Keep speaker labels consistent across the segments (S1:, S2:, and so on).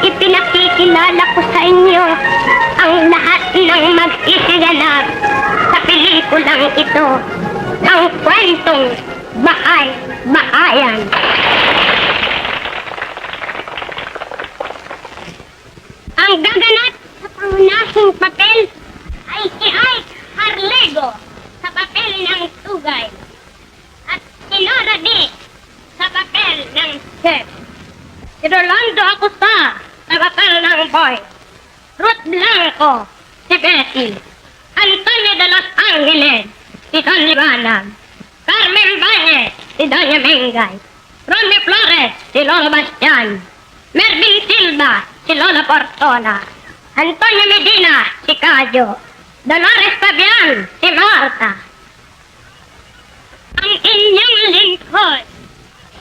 S1: Ipinakikilala ko sa inyo ang lahat ng mag-isiganap sa pelikulang ito, ang kwentong Bahay-Bahayan. Ang gaganap sa pangunahing papel ay si Ike Harlego sa papel ng Tugay at si Nora D sa papel ng Chef. Si Rolando Acosta sa papel ng Boy, Ruth Blanco si Betty, Antonio de los Angeles si Don Liwanag, Carmen Bañez si Doña Mengay, Ronnie Flores si Lolo Bastian, Mervin Silva si Lola Portona, Antonio Medina si Cayo, Dolores Fabian si Marta. Ang inyong lingkod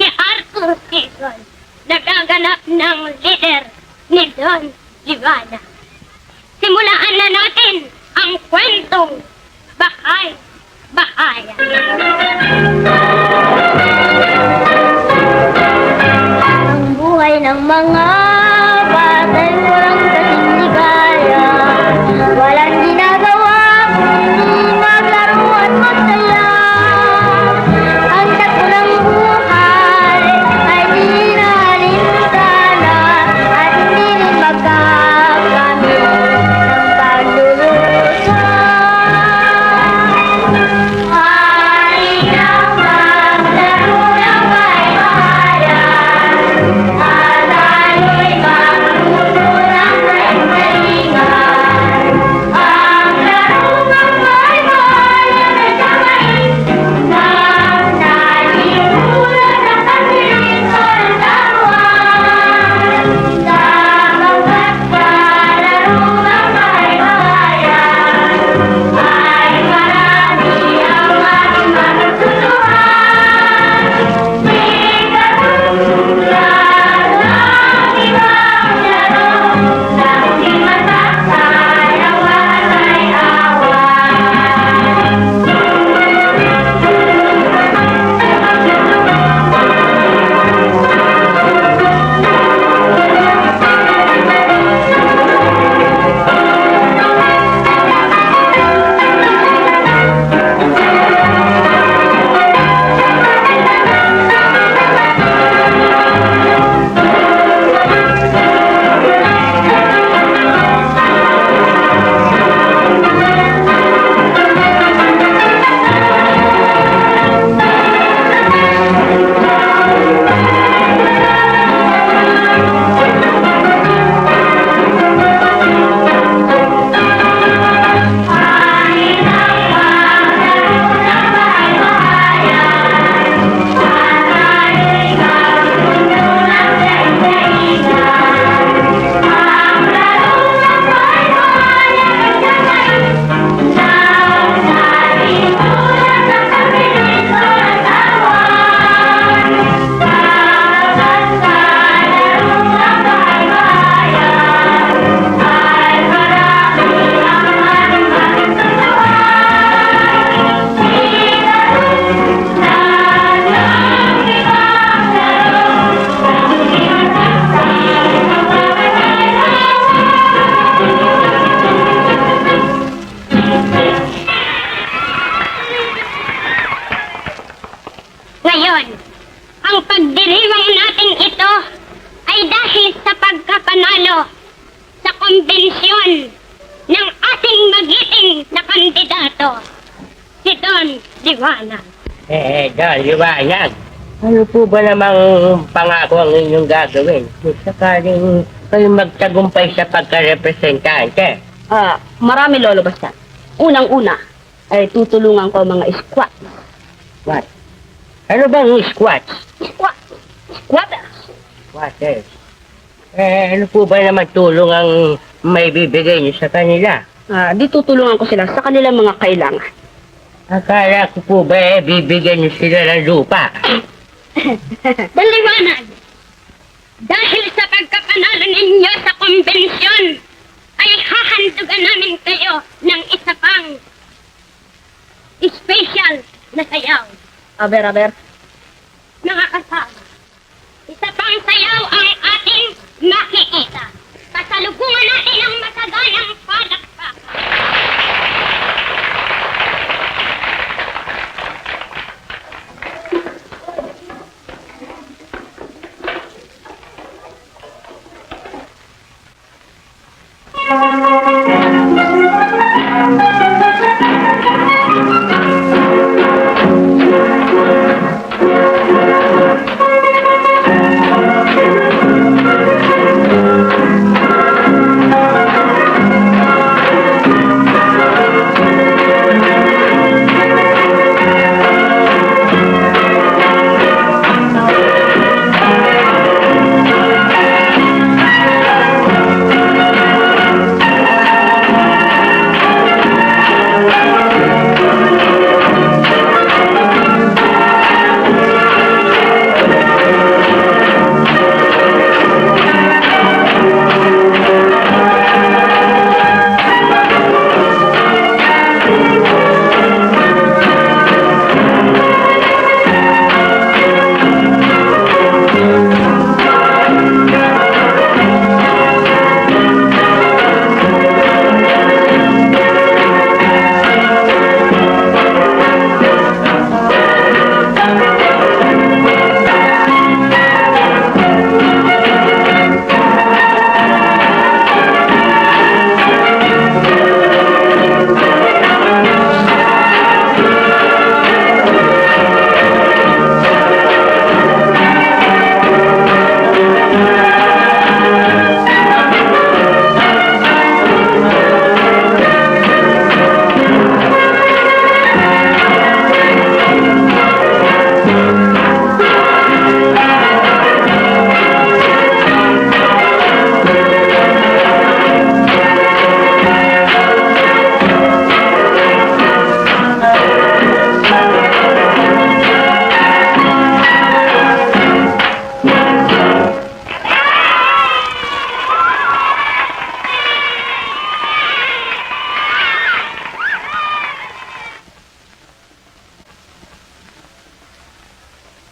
S1: si Arthur Quezon, nagaganap ng leader ni Don Livana. Simulaan na natin ang kwentong Bahay-Bahayan. Ang buhay ng mga batay walang kasing ligaya, walang ginagawa kundi maglaro at magsaya. Ang takbo ng buhay ay di nalintana at hindi rin magkakamit ng paglulusa. Ay nang maglaro ng ang pagdiriwang natin ito ay dahil sa pagkapanalo sa konbensyon ng ating magiting na kandidato, si Don Liwanag.
S2: Don Liwanag, ano po ba namang pangako ang inyong gagawin kung sakaling kayo magtagumpay sa pagka-representante?
S3: Marami lolo basta. Unang-una ay tutulungan ko ang mga squat.
S2: What? Ano bang squat?
S3: Squat? Squatters.
S2: Squatters. Ano po ba naman tulong ang may bibigay niyo sa kanila?
S3: Di tutulungan ko sila sa kanilang mga kailangan.
S2: Akala ko po ba bibigyan niyo sila ng lupa?
S1: Don Liwanag, dahil sa pagkapanalo ninyo sa konbensyon, ay hahandugan namin kayo ng isa pang special na sayaw.
S3: Aber.
S1: Mga kasama, isa pang sayaw ang ating makikita. Pasalubungan natin ang masaganang palakpakan.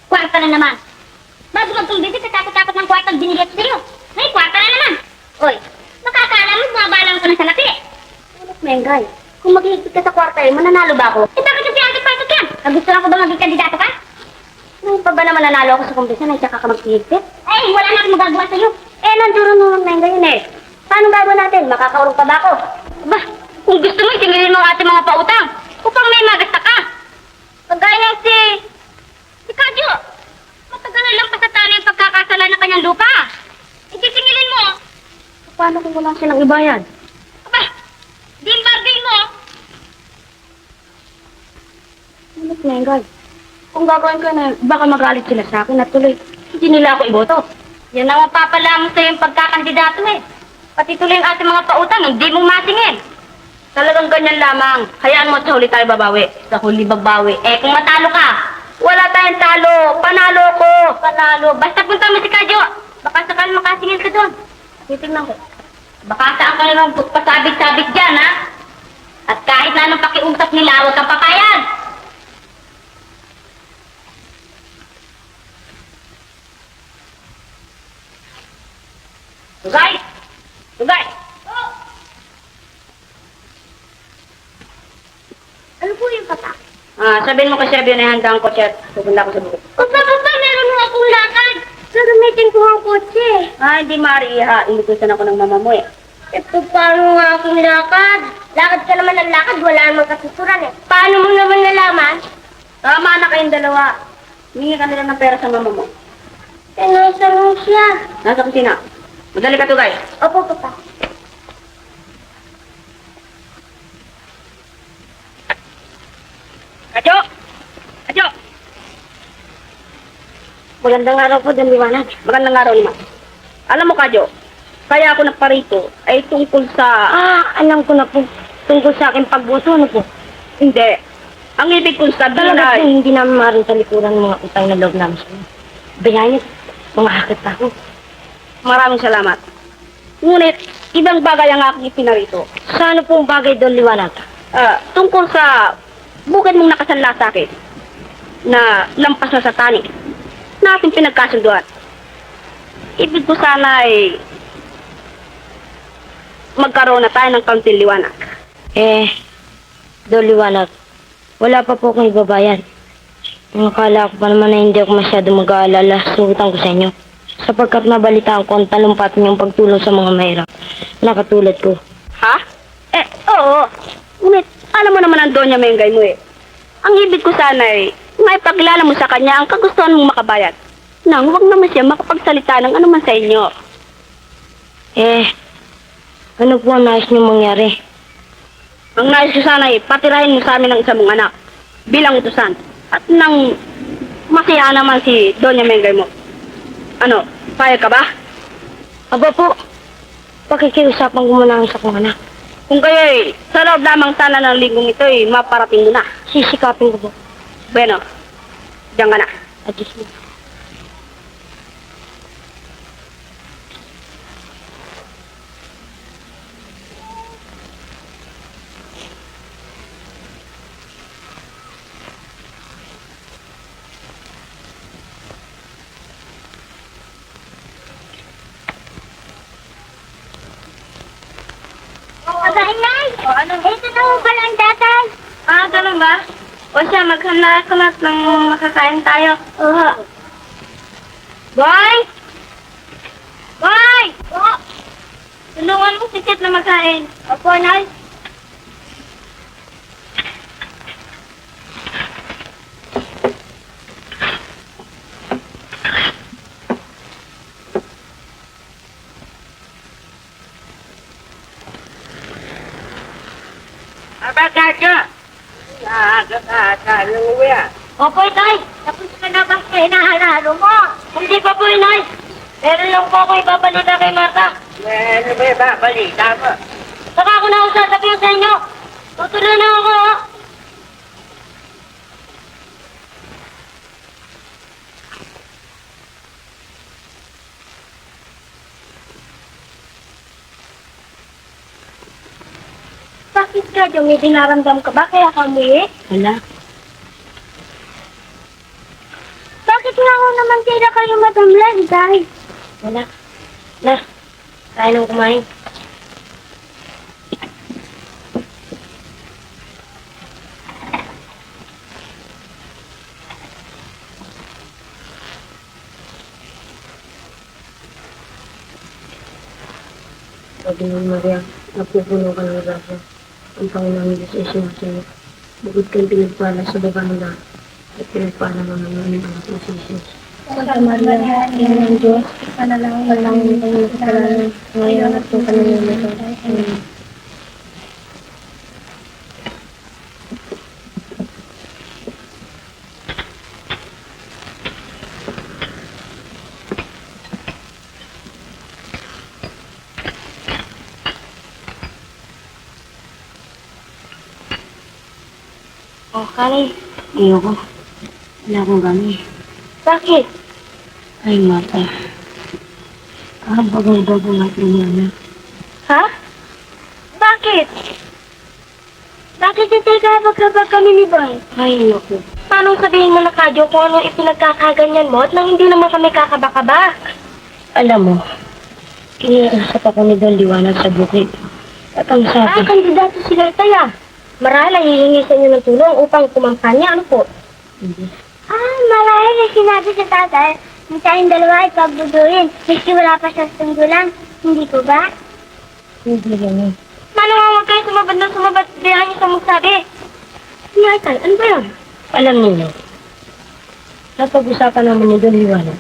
S1: Kwarta na naman. Bago magtumbisi, katakot-takot ng kwarta ang binigay ko sa'yo. Ay, kwarta na naman. Oy, makakala mo, bumabalang ko na sa laki.
S3: Tulok, Mengay. Kung maghihigpit ka sa kwarta mananalo ba ako?
S1: Eh, bakit yung pinasok-pasok yan? Gusto lang ko ba maging kandidato ka?
S3: Nung pa ba naman nanalo ako sa kumpisan ay tsaka ka maghihigpit?
S1: Ay, wala na akong magagawa sa'yo.
S3: Nanduro naman, Mengay yun eh. Paano gagawin natin? Makakaurong pa ba ako?
S1: Ba, kung gusto mo, singilin mo ang ating mga pautang upang may magasta ka. Kagaya ng si Kadyo. Matagal na lang pa sa tali ang pagkakasala ng kanyang lupa. Isisingilin mo.
S3: Paano kung wala silang ibayad?
S1: Aba, di bargain mo.
S3: Tulok, Mengay. Kung gagawin ko na, baka magalit sila sa akin at tuloy, hindi nila ako iboto.
S1: Yan ang mapapalamon sa'yo yung pagkakandidato eh. Pati tuloy ang ating mga pautang, hindi mong masingin.
S3: Talagang ganyan lamang. Hayaan mo at sa huli tayo babawi.
S1: Sa huli babawi. Eh, kung matalo ka,
S3: Wala tayong talo. Panalo ko.
S1: panalo. Basta punta mo si Kadyo. Baka sakal makasingil ka doon.
S3: Titignan ko.
S1: Baka saan ka naman pasabit-sabit dyan, ha? At kahit na anong pakiusap nila, huwag kang papayag. Tugay! Tugay!
S3: Ano po yung kata? Sabihin mo kasi Abby na handaan ko siya at pupunta ko sa bukid.
S1: Basta, meron mo ako gamitin ko ang kotse.
S3: Ah, hindi maaari, ha. Inutusan ako ng mama mo, eh.
S1: Eh, paano nga akong lakad? Lakad ka naman ng lakad, wala namang kasusuran eh. Paano mo naman nalaman?
S3: Tama na kayong dalawa. Humingi ka nila ng pera sa mama mo.
S1: Eh, nasa mo siya.
S3: Nasa kusina. Madali ka to, guys.
S1: Opo, papa.
S3: Kadyo! Kadyo!
S1: Magandang araw po, Don Liwanag.
S3: Magandang araw naman. Alam mo, Kadyo, kaya ako nagparito ay tungkol sa...
S1: Alam ko na po. Tungkol sa aking pagboto, ano po?
S3: Hindi. Ang ibig kong sabihin
S1: Talaga po,
S3: ay...
S1: hindi namin maaaring talikuran ng mga utang na loob namin sa inyo. Bayangin, mga hakit ako.
S3: Maraming salamat. Ngunit, ibang bagay ang aking ipinarito.
S1: Sa ano pong bagay, Don Liwanag?
S3: Tungkol sa bukid mong nakasanla sa akin na lampas na sa tani na ating pinagkasunduan. Ibig ko sana ay magkaroon na tayo ng kaunting liwanag.
S1: Don Liwanag, wala pa po akong ibabayan. Akala ko pa naman na hindi ako masyado mag-aalala sa utang ko sa inyo. Sapagkat nabalitaan ko ang talumpati niyong pagtulong sa mga mahirap na katulad ko.
S3: Ha? Oo. Ngunit, alam mo naman ang Doña Mengay mo eh. Ang ibig ko sana ay maipakilala mo sa kanya ang kagustuhan mong makabayad. Nang huwag naman siya makapagsalita ng anuman sa inyo.
S1: Ano po ang nais niyong mangyari?
S3: Ang nais ko sana ay patirahin mo sa amin ang isa mong anak bilang utusan. At nang masaya naman si Doña Mengay mo. Ano, payag ka ba?
S1: Aba po, pakikiusapan ko muna sa kong anak.
S3: Kung kayo'y sa loob lamang sana ng linggong ito ay maparating mo na.
S1: Sisikapin ko po.
S3: Bueno, diyan ka na.
S1: Adjust mo. Aba, inay! Ano? Ito na ho pala ang tatay.
S3: Ganun ba? O siya, maghanda ako na ng makakain tayo.
S1: Oo.
S3: Boy! Boy!
S1: Oo.
S3: Tulungan mo si Chet na magkain.
S1: Opo, nay.
S2: Aba, Kadyo! Nakakataluwi ah.
S1: Opo, inay. Tapos ka na bang hinahalalo mo? Hindi pa po, inay. Meron lang po ako ibabalita kay Marta.
S2: Ano ba ba? Balita mo.
S1: Saka ako na ako sasabihin sa inyo. Tutuloy na ako. Bakit ka, Diyo? May dinaramdam ka ba? Kaya ka umuwi?
S2: Wala.
S1: Bakit nga ako naman tira kayo madamlan, Day? Wala. Na, kaya nang kumain. Sabi ng Maria, napupuno ka ng grasya. Ang Panginoon Diyos ay sinasayo. Bukod kang pinagpala sa babanda at pinagpala ng aming anak na si Jesus. Santa Maria, Ina ng Diyos, panalangin kayo ng kasalanan, ngayon at kung kanilin ito. Amen. Oh, Kari.
S3: Ayoko. Wala akong gani.
S1: Bakit?
S3: Ay, mata. Bago natin yan.
S1: Ha? Bakit? Bakit hindi kabag-kabag kami ni Boy?
S3: Ay, naku.
S1: Paano sabihin mo na, Kadyo, kung ano ipinagkakaganyan mo at nang hindi naman kami kakabakabak?
S3: Alam mo, kiniusap ako ni Don Liwanag sa bukid. At ang sabi,
S1: Kandidato sila itaya. Marahil hihingi sa inyo ng tulong upang kumampanya. Ano po?
S3: hindi.
S1: Marahil na sinabi sa tatay Ang tayong dalawa ay pagdudurin. Miski wala pa siya tunggulan. Hindi ko ba?
S2: Hindi ganun.
S3: Paano nga huwag kayo sumabad na sumabad? Diyan niyo sa magsabi.
S2: Nga, Tay, ano ba yan? Alam niyo, napag-usapan naman ni Don Liwanag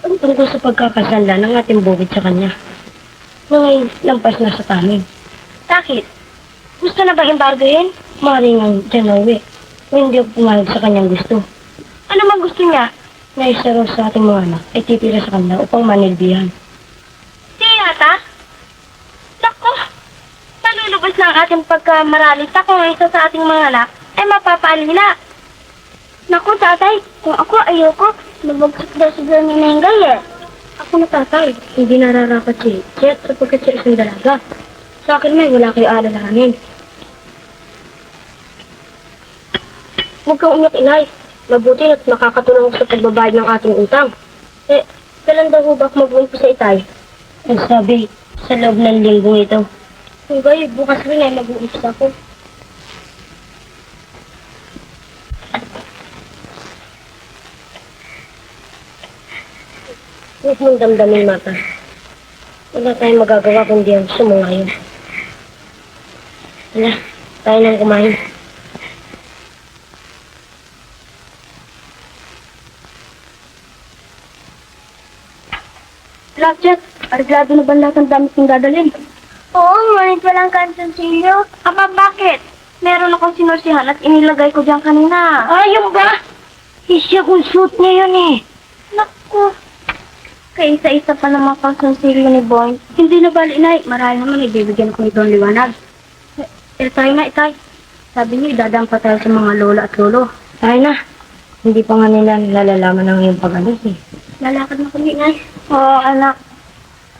S2: ang tungkol sa pagkakasala ng ating bukid sa kanya. Ngayon, lampas na sa tamin.
S3: Bakit? Gusto na ba embargohin?
S2: Maring ang dyan na uwi. Kung hindi ako pumayag sa kanyang gusto.
S3: Ano man gusto niya?
S2: Na isa raw sa ating mga anak ay titira sa kanya upang manilbihan.
S3: Si Yata? Naku! Malulubos na ang ating pagkamaralita kung isa sa ating mga anak ay mapapaalila. Naku, tatay, kung ako ayoko, nabagsak daw siguro ni Nenggay eh.
S2: Ako na tatay, hindi nararapat si Chet sapagkat siya isang dalaga. Sa akin may wala kayo alalahanin. Huwag kang umiyak, Inay. Mabuti at nakakatulong sa pagbabayad ng ating utang. Eh, kailan daw hubak mag-uumpisa, Itay? Ang sabi, sa loob ng linggong ito. Hanggang bukas rin ay mag-uumpisa ko. Huwag mong damdamin, Mata. Wala tayong magagawa kundi ang sumungayon. Wala, tayo nang kumain.
S3: Blackjack, arreglado na ba lahat ng damit kong dadalhin?
S1: Oo, ngunit walang kantonsilyo.
S3: Aba, bakit? Meron akong sinursihan at inilagay ko dyan kanina.
S1: Ayun ba?
S3: Isya kong suit niya yun eh. Naku. Kaisa-isa pa naman pang sonsilyo ni Boy. Hindi na bali, Inay. Marahil naman ibibigyan ko nito ang liwanag. Tayo na, Itay. Sabi niyo, idadaan pa tayo sa mga lola at lolo.
S2: Tayo na. Hindi pa nga nila nalalaman ang iyong pag-alis eh.
S3: Lalakad na kami, Inay. Oo, anak.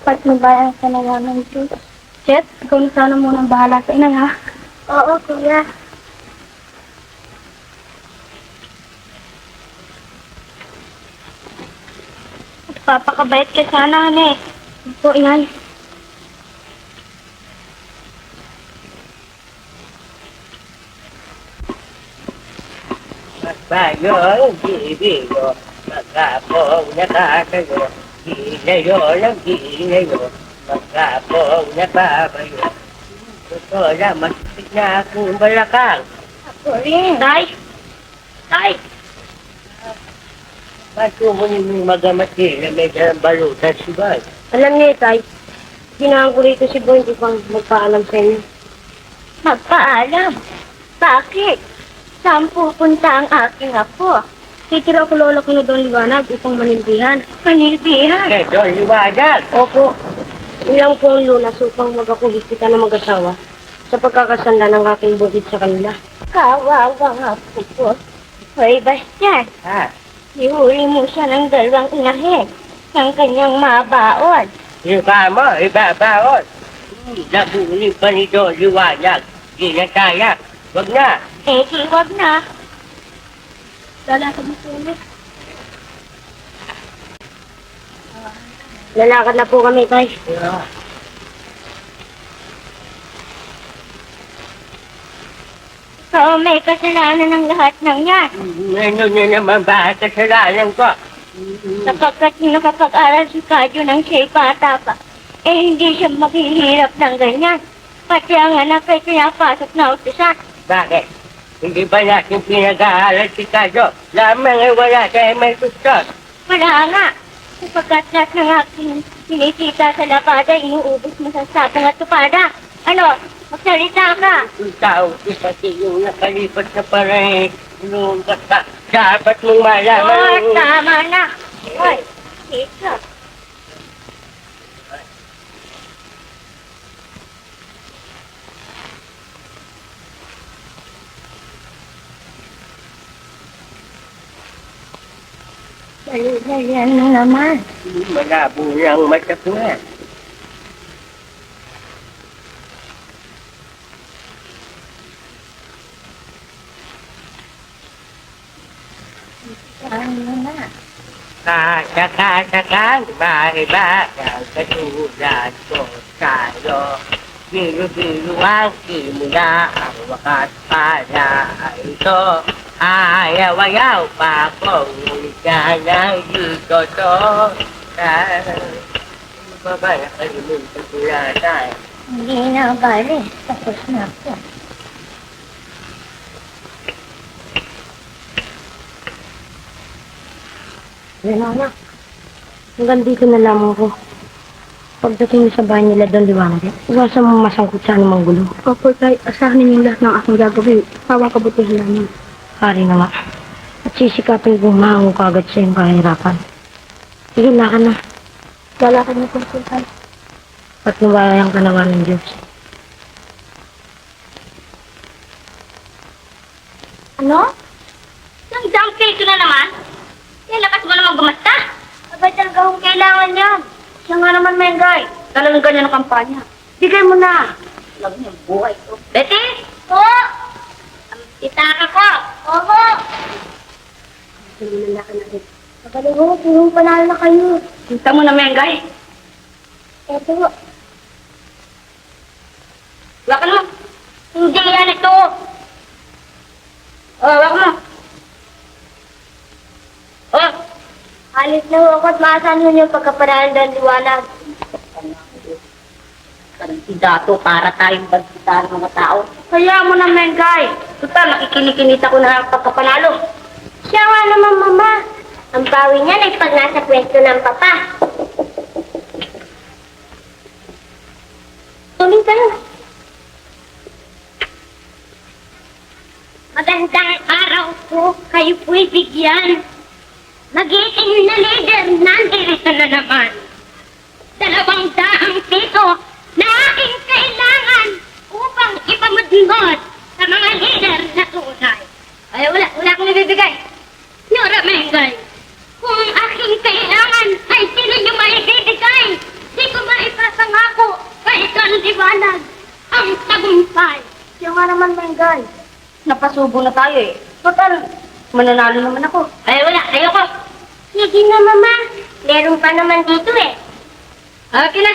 S3: Patnubayan ka na namin ito. Chet, ikaw na sana munang bahala sa Inay, ha?
S1: Oo, kuya.
S3: Papakabait ka sana, Ane. Ito, Inay.
S2: Magbayong bibigo, magkapong nakakayo, ginayo ng ginayo, magkapong nababayo. Totoo lang, masipit na akong balakang.
S1: Ako rin.
S3: Tay! Tay!
S2: Matumunin mong magamati na may dalang balutan si Boy.
S3: Alam niyo, Tay, ginahan ko rito si Boy, hindi pang magpaalam sa inyo.
S1: Magpaalam. Bakit? Saan pupunta ang aking apo?
S3: Titira ko lola ko na doon liwanag upang manilbihan.
S1: Panilbihan.
S2: Ito, liwanag!
S3: Opo, ilang po ang lunas upang magakulit kita ng mag-asawa sa pagkakasanda ng aking bukid sa kanila.
S1: Kawawang apo ko. Hoy, Bastian.
S2: Ha?
S1: Ihuli mo siya ng dalawang inahin ng kanyang mabaon.
S2: Iba mo, ibabaon. Nabunin pa nito, liwanag. Di na kaya. Wag na.
S1: Eh, di wag na.
S3: Lalakad na po ulit. Lalakad na po kami, Tay.
S1: So, may kasalanan ng lahat ng yan.
S2: Ano na naman ba kasalanan ko?
S1: Sapagkat nakapag-aral si Kadyo ng siya'y bata pa, eh hindi siya maghihirap ng ganyan. Pati ang anak ay pinapasok na utusan.
S2: Bakit? Hindi ba natin pinag-aaral si Kadyo? Lamang ay wala tayo may gusto.
S1: Wala nga. Sapagkat lahat ng aking sinisita sa labada, inuubos mo sa sapang at tupada. Ano? Magsalita ka.
S2: Yung tao, pati yung nakalipat na parang nung basta. Dapat mong malaman.
S1: Oh, tama na. Hoy, dito. Dali-dalian na naman.
S2: Malabo ng mata ko nga.
S1: Ano na?
S2: Kasakasakang iba-iba ang katulad ko sa'yo. Biru-biru ang simula, ang wakas pala ito.
S4: Ayaw pa ako, kaya dito to. Babaya kayo ng pagkulatan.
S1: Hindi na bali. Tapos na ako.
S2: Yan anak. Hanggang dito na lamang ko. Pagdating mo sa bahay nila Don Liwanag, iwasan mo masangkot sa anumang gulo. Opo, tay. Asahan ninyo lahat ng aking gagawin. Pawang kabutihan namin. Hari na nga. At sisikapin kong mahango ka agad sa iyong kahirapan. Sige, laka na. Lalakad na po, tay. At nawalayang ka naman ng Diyos.
S1: Ano? Yung donkey ko na naman? Yung lakas mo naman gumasta? Abay talaga kung kailangan yan.
S3: Siya nga naman, Mengay. Talagang ganyan ang kampanya. Bigay mo na. Alam niyo, buhay ko.
S1: Betty? Po! Ang titaka ko! Opo!
S2: Sige, lalaka na rin. Magaling ho, puro panalo na kayo.
S3: Sinta mo na, Mengay.
S2: Eto ho.
S3: Wala ka naman.
S1: Hindi yan ito!
S3: Oh, wala ka mo. Oh,
S2: Alis na ho ako at maasahan ho niyo pagkapanalo ng Liwanag.
S3: parang si Dato para tayong bagsitan ng mga tao. Kaya mo na, Mengay. Total, nakikinikinita ko na ang pagkapanalo.
S2: Siya nga naman, Mama. Ang bawi niya ay pag nasa pwesto ng Papa. Tuloy ka na.
S1: Magandang araw po, kayo po'y bigyan. Magiting na leader, nandito na naman. 200 piso na aking kailangan upang ipamadingod sa mga leader na tunay. Ay, wala akong ibibigay. Yora Mengay, kung aking kailangan ay sino niyo maibibigay, di ko maipasangako kay Don Liwanag ang tagumpay.
S3: Siya nga naman, Mengay. Napasubo na tayo eh. Total, mananalo naman ako.
S1: Ay, wala, ayoko.
S2: Sige na, Mama. Meron pa naman dito eh.
S1: Okay na.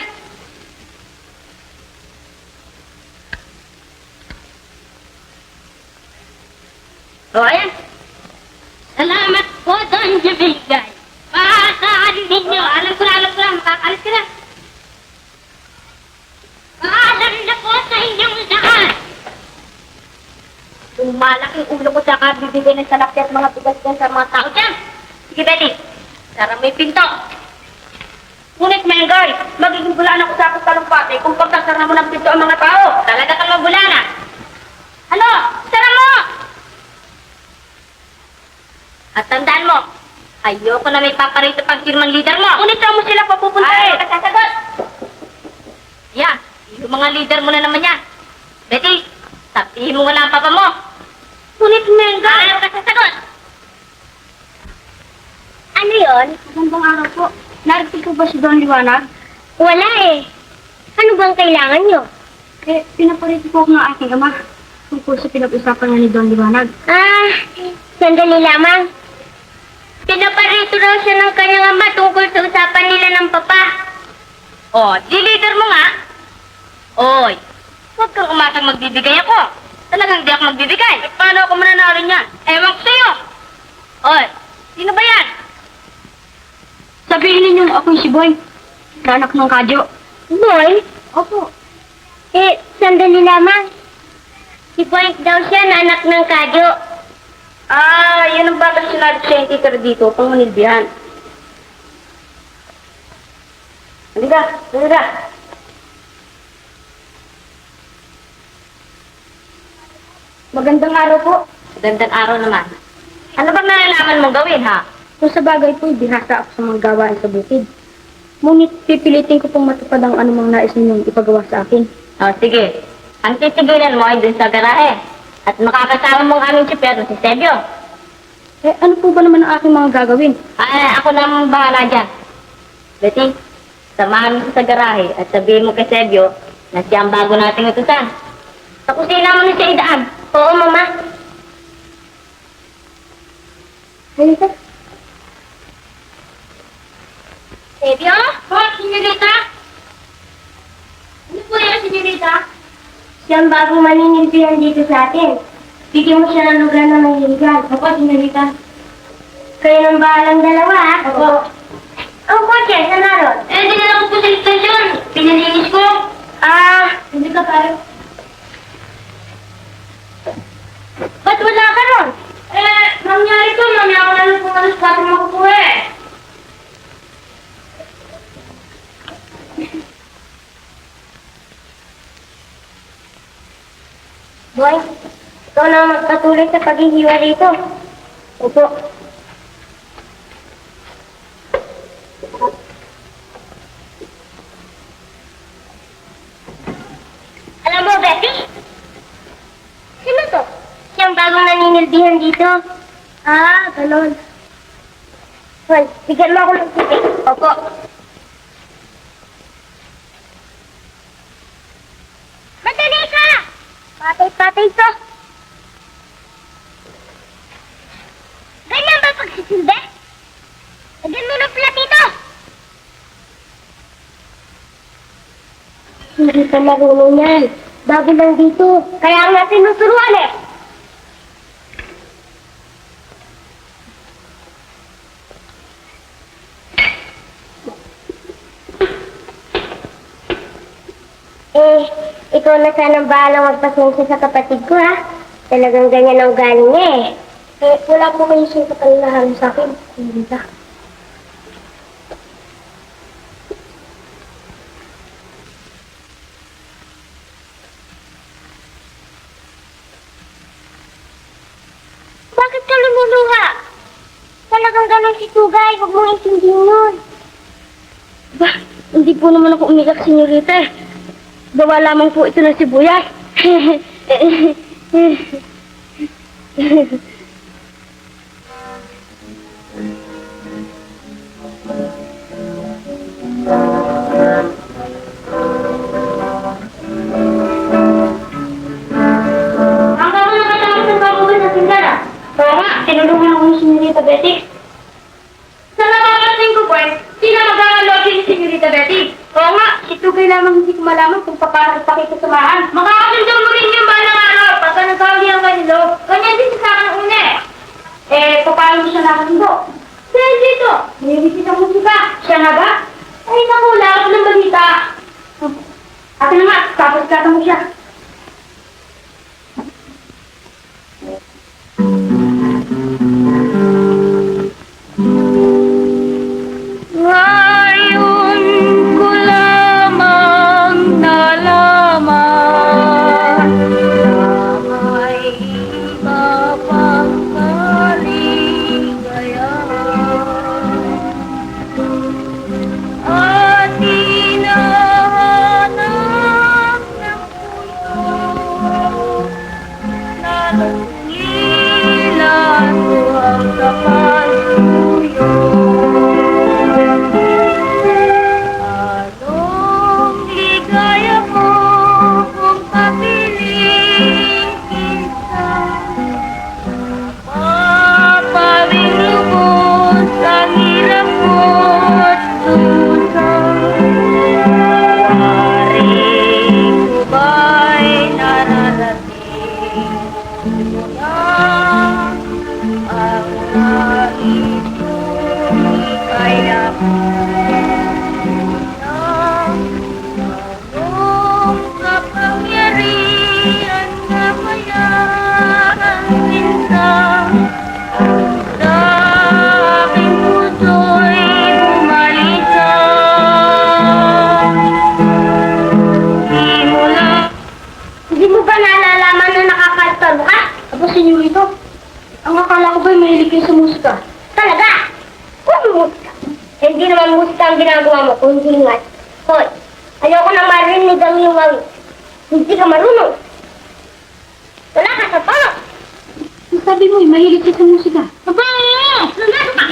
S1: O, ayan. Salamat po, Don Jabigay. Paasaan ninyo. Alam ko na. Makakalis ka na. Paalam na po sa inyong lahat.
S3: Kung malaking ulo ko sa kabibigay ng salakya at mga bigas dyan sa mga tao dyan. Sige, Betty. Tara may pinto. Ngunit, Mengay, magiging bulaan ako sa aking talumpati kung pagkasara mo ng pinto ang mga tao.
S1: Talaga kang mabulana.
S3: Ano? Sara mo!
S1: At tandaan mo, ayoko na may paparito pag firmang leader mo.
S3: Ngunit saan mo sila papupuntahin?
S1: Ayaw ka sasagot. Yan, yung mga leader mo na naman yan. Betty, sabihin mo wala ang papa mo.
S3: Ngunit, Mengay!
S1: Ayaw ka sasagot.
S2: Ano yon?
S3: Magandang araw po. Narinig ko ba si Don Liwanag?
S2: Wala eh. Ano bang kailangan niyo?
S3: Eh, pinaparito po ako ng aking ama. Tungkol sa pinag-usapan nga ni Don Liwanag.
S2: Sandali lamang. Pinaparito raw siya ng kanyang ama tungkol sa usapan nila ng Papa.
S1: Oh, di leader mo nga. Oy, huwag kang umasang magbibigay ako. Talagang di ako magbibigay.
S3: Eh, paano ako mananalo niyan?
S1: Ewan ko sa'yo. Oy, sino ba yan?
S3: Sabihin ninyo ako'y si Boy. Na anak ng Kadyo.
S2: Boy?
S3: Opo.
S2: Sandali lamang. Si Boy daw siya na anak ng Kadyo.
S3: Yan ang batang sinabi sa yung teacher dito, pangunilbihan. Halika. Magandang araw po.
S1: Magandang araw naman. Ano bang nalalaman mong gawin, ha?
S2: Kung sa bagay po, bihasa ako sa mga gawain sa bukid. Ngunit pipilitin ko pong matupad ang anumang nais ninyong ipagawa sa akin.
S1: Oh, sige. Ang titigilan mo ay dun sa garahe. At makakasama mong aming super si Sebio.
S2: Ano po ba naman ang aking mga gagawin?
S1: Ako na ang bahala dyan. Betty, samahan mo sa garahe at sabihin mo kay Sebio na siya ang bago nating utusan. Sa kusina mo na siya idaan.
S2: Oo, Mama. Halika.
S1: Sebio? Oh, senyorita? Ano po yan, senyorita?
S2: Siya ang bagong maninilbihan dito sa atin. Bigyan mo siya ng lugar na mahiligan. Opo, Senyorita. Kayo nang bahalang dalawa, ha? Opo. Ang kotse, saan naroon? Dinala ko po sa istasyon. Pinalinis ko. Hindi ka pare. Ba't wala ka ron? Nangyari ko, mami ako na lang kung alas 4 makukuha eh. Boy, ikaw na magpatuloy sa paghihiwa dito. Opo. Alam mo, Betty? Sino to? Siyang bagong naninilbihan dito. Ganon. Well, bigyan mo ako ng tubig. Opo. Madali ka! Patay-patay to. Ganyan ba pagsisilbi? Lagyan mo ng platito. Hindi ka marunong yan. Bago lang dito. Kaya nga tinuturuan eh. Ikaw na sanang bahalang magpasensya sa kapatid ko, ha? Talagang ganyan ang ugali niya, eh. Wala po kayo siyang kapalinahan sa akin. Hindi ka. Bakit ka lumuluha? Talagang ganun si Tugay. Huwag mong intindihin yun. Ba, hindi po naman ako umiyak, Senyorita, eh. Gawa lamang po ito ng sibuyas. Ang bago na katapos ng babugan sa tindara. Oo nga, tinulungan ako ni Senyorita Betty. Sa napapansin ko, Gwen, sino mag-aalogin ni Senyorita Betty? Oo nga, ito kayo lamang hindi ko malaman kung paano pakikisumahan. Makakasundo mo rin yung balang araw pagka nagkawali ang kanilo. Ganyan din sa akin una eh. Paano mo siya nakasundo? Dahil dito, nilibisit ang musika. Siya na ba? Ay, naku, wala ako ng balita. Akin na nga, kapag mo siya.
S3: Ngayon ko lamang nalaman na may iba pang kaligayahan at hinahanap ng puso na nagsilan ko ang kapasuyo. Anong ligaya mo kung papiling kita? Mapawilubos ang hirap ko't dusa. Waring ko ba'y nararating na ang nais kong ika'y anong kapangyarihan na mayarang minsan sa aking puso'y bumalisan.
S2: Hindi mo ba nalalaman na nakakatalo ka? Aba, Senyorito. Ang akala ko ba'y mahilig kayo sa musika? Talaga? Kung musika. Hindi naman musika ang ginagawa mo, kundi ingat. Hoy, ayoko na marinig ang iyong awit. Hindi ka marunong. Wala ka sa tono.
S3: Sabi mo, mahilig ka sa musika.
S2: Aba, nanalo ka.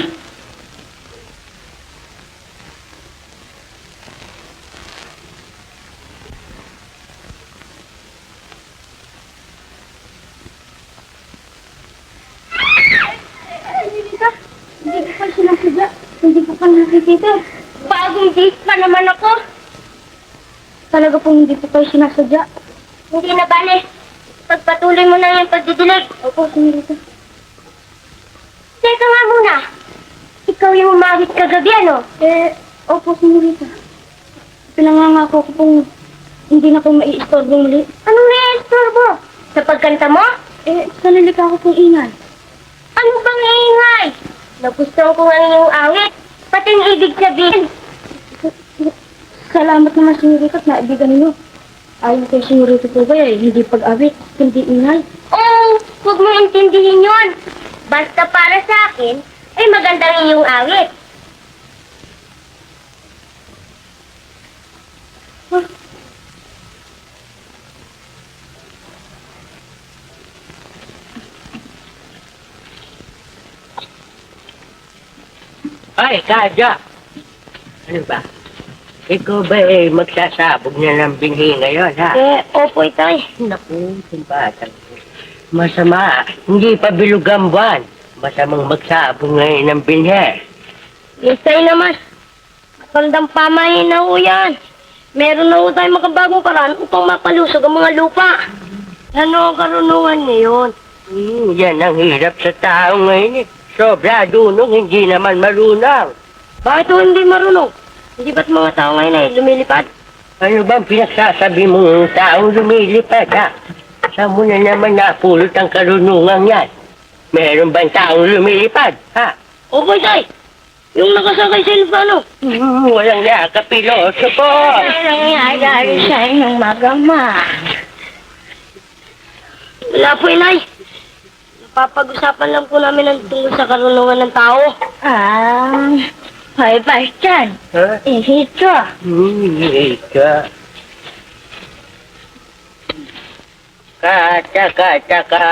S2: Hindi ko pa sinasadya. Hindi ko pa nakikita. Bagong date pa naman ako. Talaga pong hindi ko pa sinasadya. Hindi na bale.
S1: pagpatuloy mo na yung pagdidilig.
S2: Opo, senyorita.
S1: Teka nga muna. Ikaw yung umawit kagabi, ano?
S2: Opo, senyorita. Pinangangako ko pong hindi na po mai-istorbo muli.
S1: Anong nai-istorbo? Sa pagkanta mo?
S2: Sa nalika ko pong ingay.
S1: Ano bang ingay? Nagustuhan ko nga yung awit. Pati yung ibig sabihin.
S2: Salamat naman, senyorita, at naibigan niyo. Ayon kay senyorita po ba, hindi pag-awit, hindi ingay.
S1: Oo, huwag mo intindihin yun. Basta para sa akin, ay magandang iyong awit.
S4: Ay, Kadya! Ano ba? Ikaw ba magsasabog na ng binhi ngayon, ha?
S1: Opo, Itay.
S4: Naku, simbatang. Masama. Hindi pa bilog ang buwan. Masamang magsabog ngayon ng binhi.
S1: Itay naman. Matandang pamahin na ho yan. Meron na ho tayo makabagong paraan upang mapalusog ang mga lupa. Ano ang karunungan ngayon?
S4: Yan ang hirap sa tao ngayon, eh. Sobra dunong, hindi naman marunong.
S1: Bakit ho hindi marunong? Hindi ba't mga tao ngayon ay lumilipad?
S4: Ano bang pinagsasabi mong taong lumilipad, ha? Saan mo na naman napulot ang karunungan yan? Meron bang taong lumilipad, ha?
S1: Opo, Itay. Yung nakasakay sa elefano.
S4: Walang nakapiloso po.
S1: Ano nangyayari sa inyong magama? Wala po, Inay. Napapag-usapan lang po namin ang tungkol sa karunungan ng tao. Bye dyan.
S4: Ha?
S1: Ihito.
S4: Ika. Kata-kata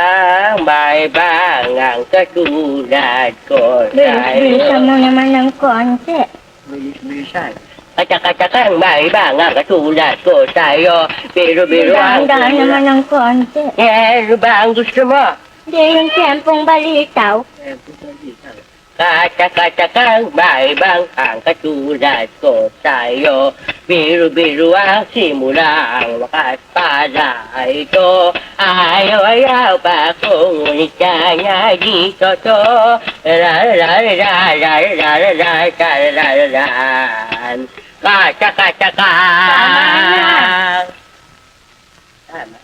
S4: may bangang katulad ko
S1: Bilis-bilisan mo naman ng konti.
S4: Bilis-bilisan. Kata-kata may bangang katulad ko sa'yo. Biro-biro ang
S1: Dahan-dahan naman ng konti.
S4: ano ba ang gusto mo?
S1: Di yung tiyempong balitaw.
S4: Kata-kata may bangang katulad ko sa'yo. Biro-biro ang simula ang wakas para ito. Ayaw-ayaw pa kung ngunit kaya dito to. La-la-la-la-la-la-la-la-la-la-la-la. Kata-kata. Tama.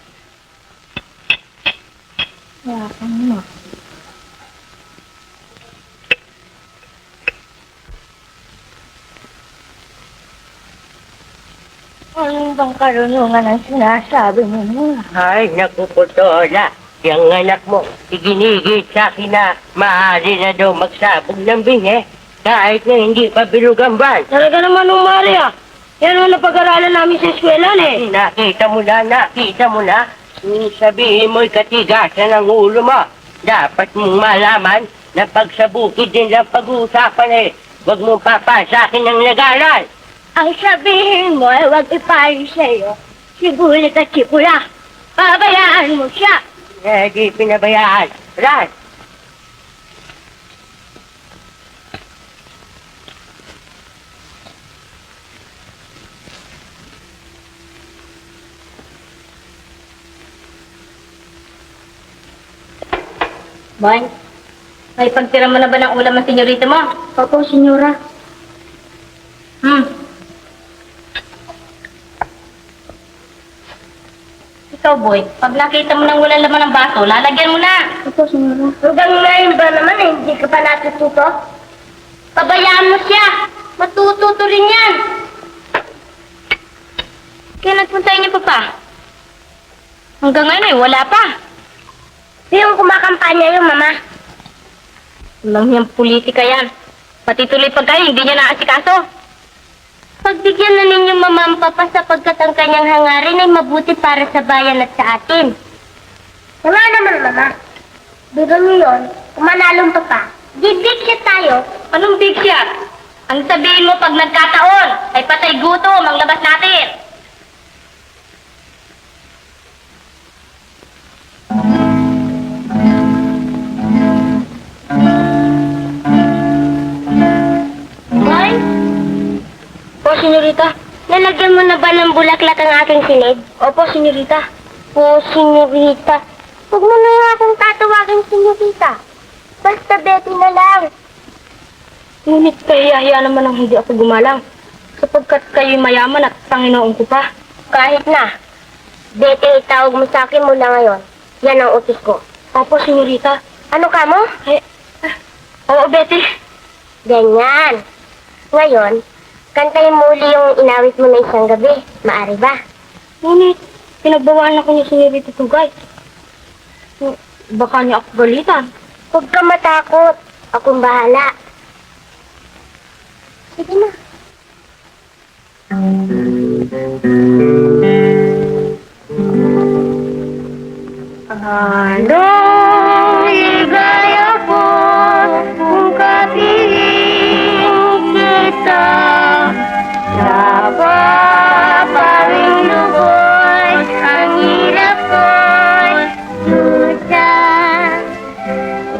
S1: Anong bang karunungan ang sinasabi mo?
S4: Ay, naku po, Tola. Yung anak mo, iginigit sa akin na maaari na daw magsabog ng binhe kahit na hindi pa bilog ang buwan.
S1: Talaga naman nung Maria. Yan ang napag-aralan namin sa eskwelahan eh.
S4: Nakita mo na. Sabihin mo'y katigasan ng ulo mo. Dapat mong malaman na pag sa bukid din lang pag-uusapan eh. Huwag mong papasakin ng nagaral.
S1: Ang sabihin mo ay huwag iparin sa'yo. Sibulit at sipula. Pabayaan mo siya.
S4: Di pinabayaan. Ran!
S1: Boy, may pagtira mo na ba ng ulam ang senyorita mo?
S2: Opo, senyora.
S1: Ikaw, boy, pag nakita mo nang wala laman ng baso, lalagyan mo na.
S2: Opo, senyora.
S1: Hanggang ngayon ba naman eh, hindi ka pa natututo? Pabayaan mo siya. Matututo rin yan. Kaya nagpunta niyo pa pa? Hanggang ngayon eh, wala pa. Yung kumakampanya yung mama. Walang niyang politika yan. Pati tuloy pagkain, hindi niya naasikaso. Pagbigyan na ninyo mama ang papa sapagkat ang kanyang hangarin ay mabuti para sa bayan at sa atin. Wala naman, mama. Biro niyo yun, kung manalong papa, di big shot tayo. Anong big shot? Ang sabihin mo pag nagkataon, ay patay gutom ang labas natin. Boy?
S2: Opo, senyorita.
S1: Nalagyan mo na ba ng bulaklak ang aking silid?
S2: Opo, senyorita. po, senyorita. Huwag mo na nga akong tatawagin, senyorita. Basta Betty na lang. Ngunit kaya naman ang hindi ako gumalang. Sapagkat kayo'y mayaman at Panginoon ko pa. Kahit na. Betty, itawag mo sa akin mula ngayon. Yan ang utos ko. Opo, senyorita. Ano ka mo? Oo, Betty. Ganyan. Ngayon, kantahin mo uli yung inawit mo na isang gabi. Maari ba? Ngunit, pinagbawaan ako niya senyorita Tugay. Baka niya ako galitan. Huwag ka matakot. Akong bahala. Sige na. Anong ligaya po kung kapiling kita sa paparing luboy ang hirap ko'y dusa.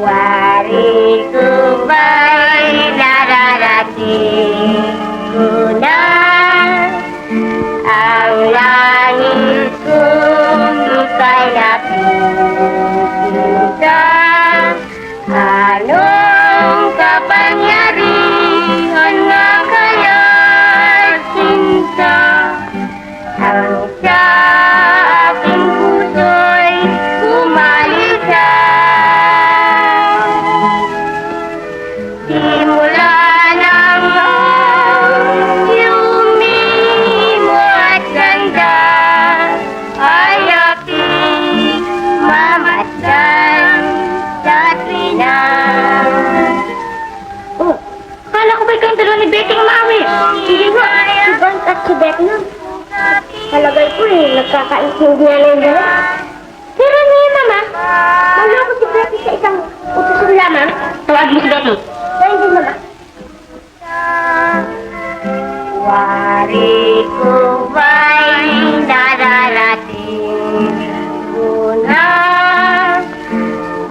S2: Wari ko ba'y nararating ko na ang langit kong ika'y nakikita. Anong kapangyarihan nga kaya't sinta ang sa aking puso'y umalisa. Simula ng yumimo at ganda ay aking mamasdan sa tuwina. Oh, kala ko ba'y kayong dalawa ni Betty ang maawit? Hindi ba? Si Bant at si Betty nun. Palagay ko nagkakaintindihan na yung dalawa. Pero ano yun, Mama? Maloko si Betty sa isang utusan lamang. Tawag mo si Betty. Pero hindi, Mama. Wari ko ba'y nararating ko na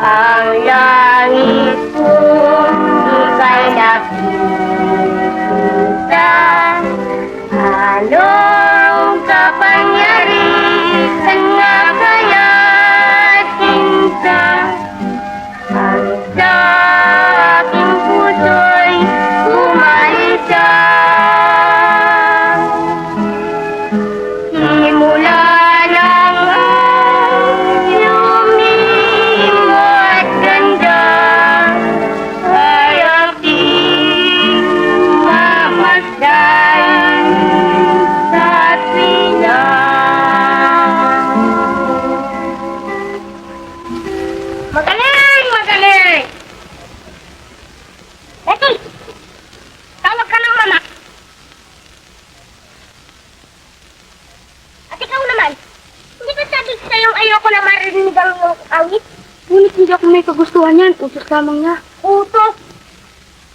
S2: ang langit kong ika'y nakikita. Anong kapangyarihan nga kaya't sinta ang sa aking puso'y umalisa. Simula ng yumimo at ganda ay aking mamasdan sa tuwina. Magaling! Magaling! Betty! Tawag ka ng mama. At ikaw naman, hindi ba sabi ko sa'yo ayoko na marinig ang iyong awit? Ngunit hindi ako may kagustuhan yan. Utos lamang niya. Utos?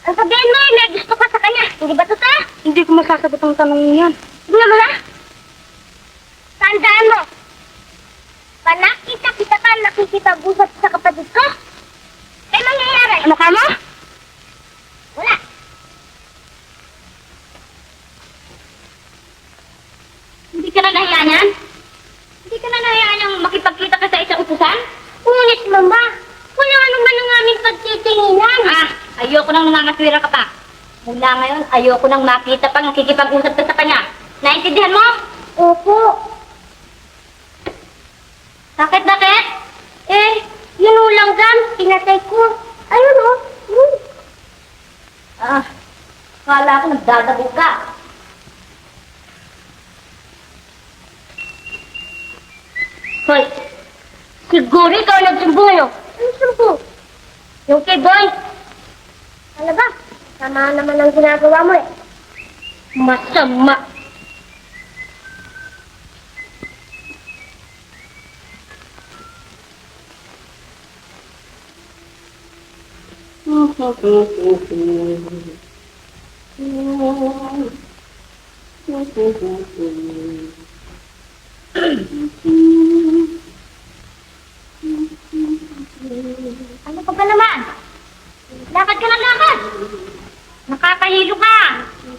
S2: Ang sabihin mo, may gusto ka sa kanya. Hindi ba totoo? Hindi ko masasagot ang tanong niyan. Tingnan mo na. Tandaan mo. Panakita-kita ka nakikipag-usap sa kapatid ko. Kaya mangyayari. Ano ka mo? Wala. Hindi ka na nahiyaan yan? Hindi ka na nahiyaan yung makipagkita ka sa isang utusan? Ngunit, Mama, wala naman ang aming pagtitinginan. Ayoko nang nangangaswira ka pa. Mula ngayon, ayoko nang makita pang nakikipag-usap ka sa kanya. Naintindihan mo? Opo. Bakit? Yun ulang gam, pinatay ko. Ayun o. Kala ko nagdadabog ka. Hoy, siguro ikaw nagsumbo ngayon. Anong sumbo? Yung kay Boy. Ano ba? Sama naman ang ginagawa mo eh. Masama. Ano ka ba naman? Lakad ka ng lakad! Nakakahilo ka!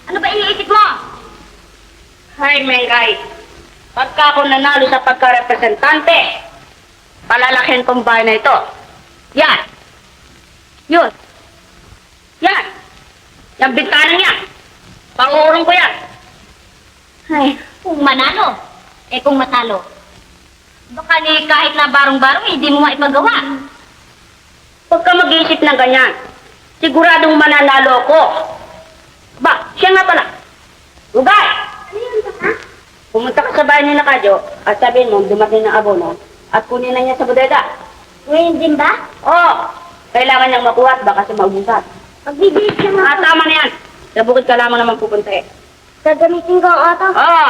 S2: Ano ba iniisip mo?
S3: Hi, Mengay. Pagka ako nanalo sa pagka-representante, palalakihin kong bahay na ito. Yan. Yun. Yan. Yung bintanang yan. Pangurong ko yan.
S1: Ay, kung manalo, kung matalo. Baka ni kahit na barong-barong, hindi mo maipagawa.
S3: Huwag ka mag-iisip ng ganyan. Siguradong mananalo ko. Ba, siya nga pala. Lugay! Pumunta ka sa bahay ni Nakadyo at sabihin mo, dumating ng abono at kunin na niya sa bodega.
S1: Ngayon din ba?
S3: Oo, kailangan niyang makuha at baka siya maubusan.
S1: Magbibilis ka nga.
S3: Tama na yan. Sa bukid ka lamang naman pupunta eh.
S1: Gagamitin ko ang auto.
S3: Oo!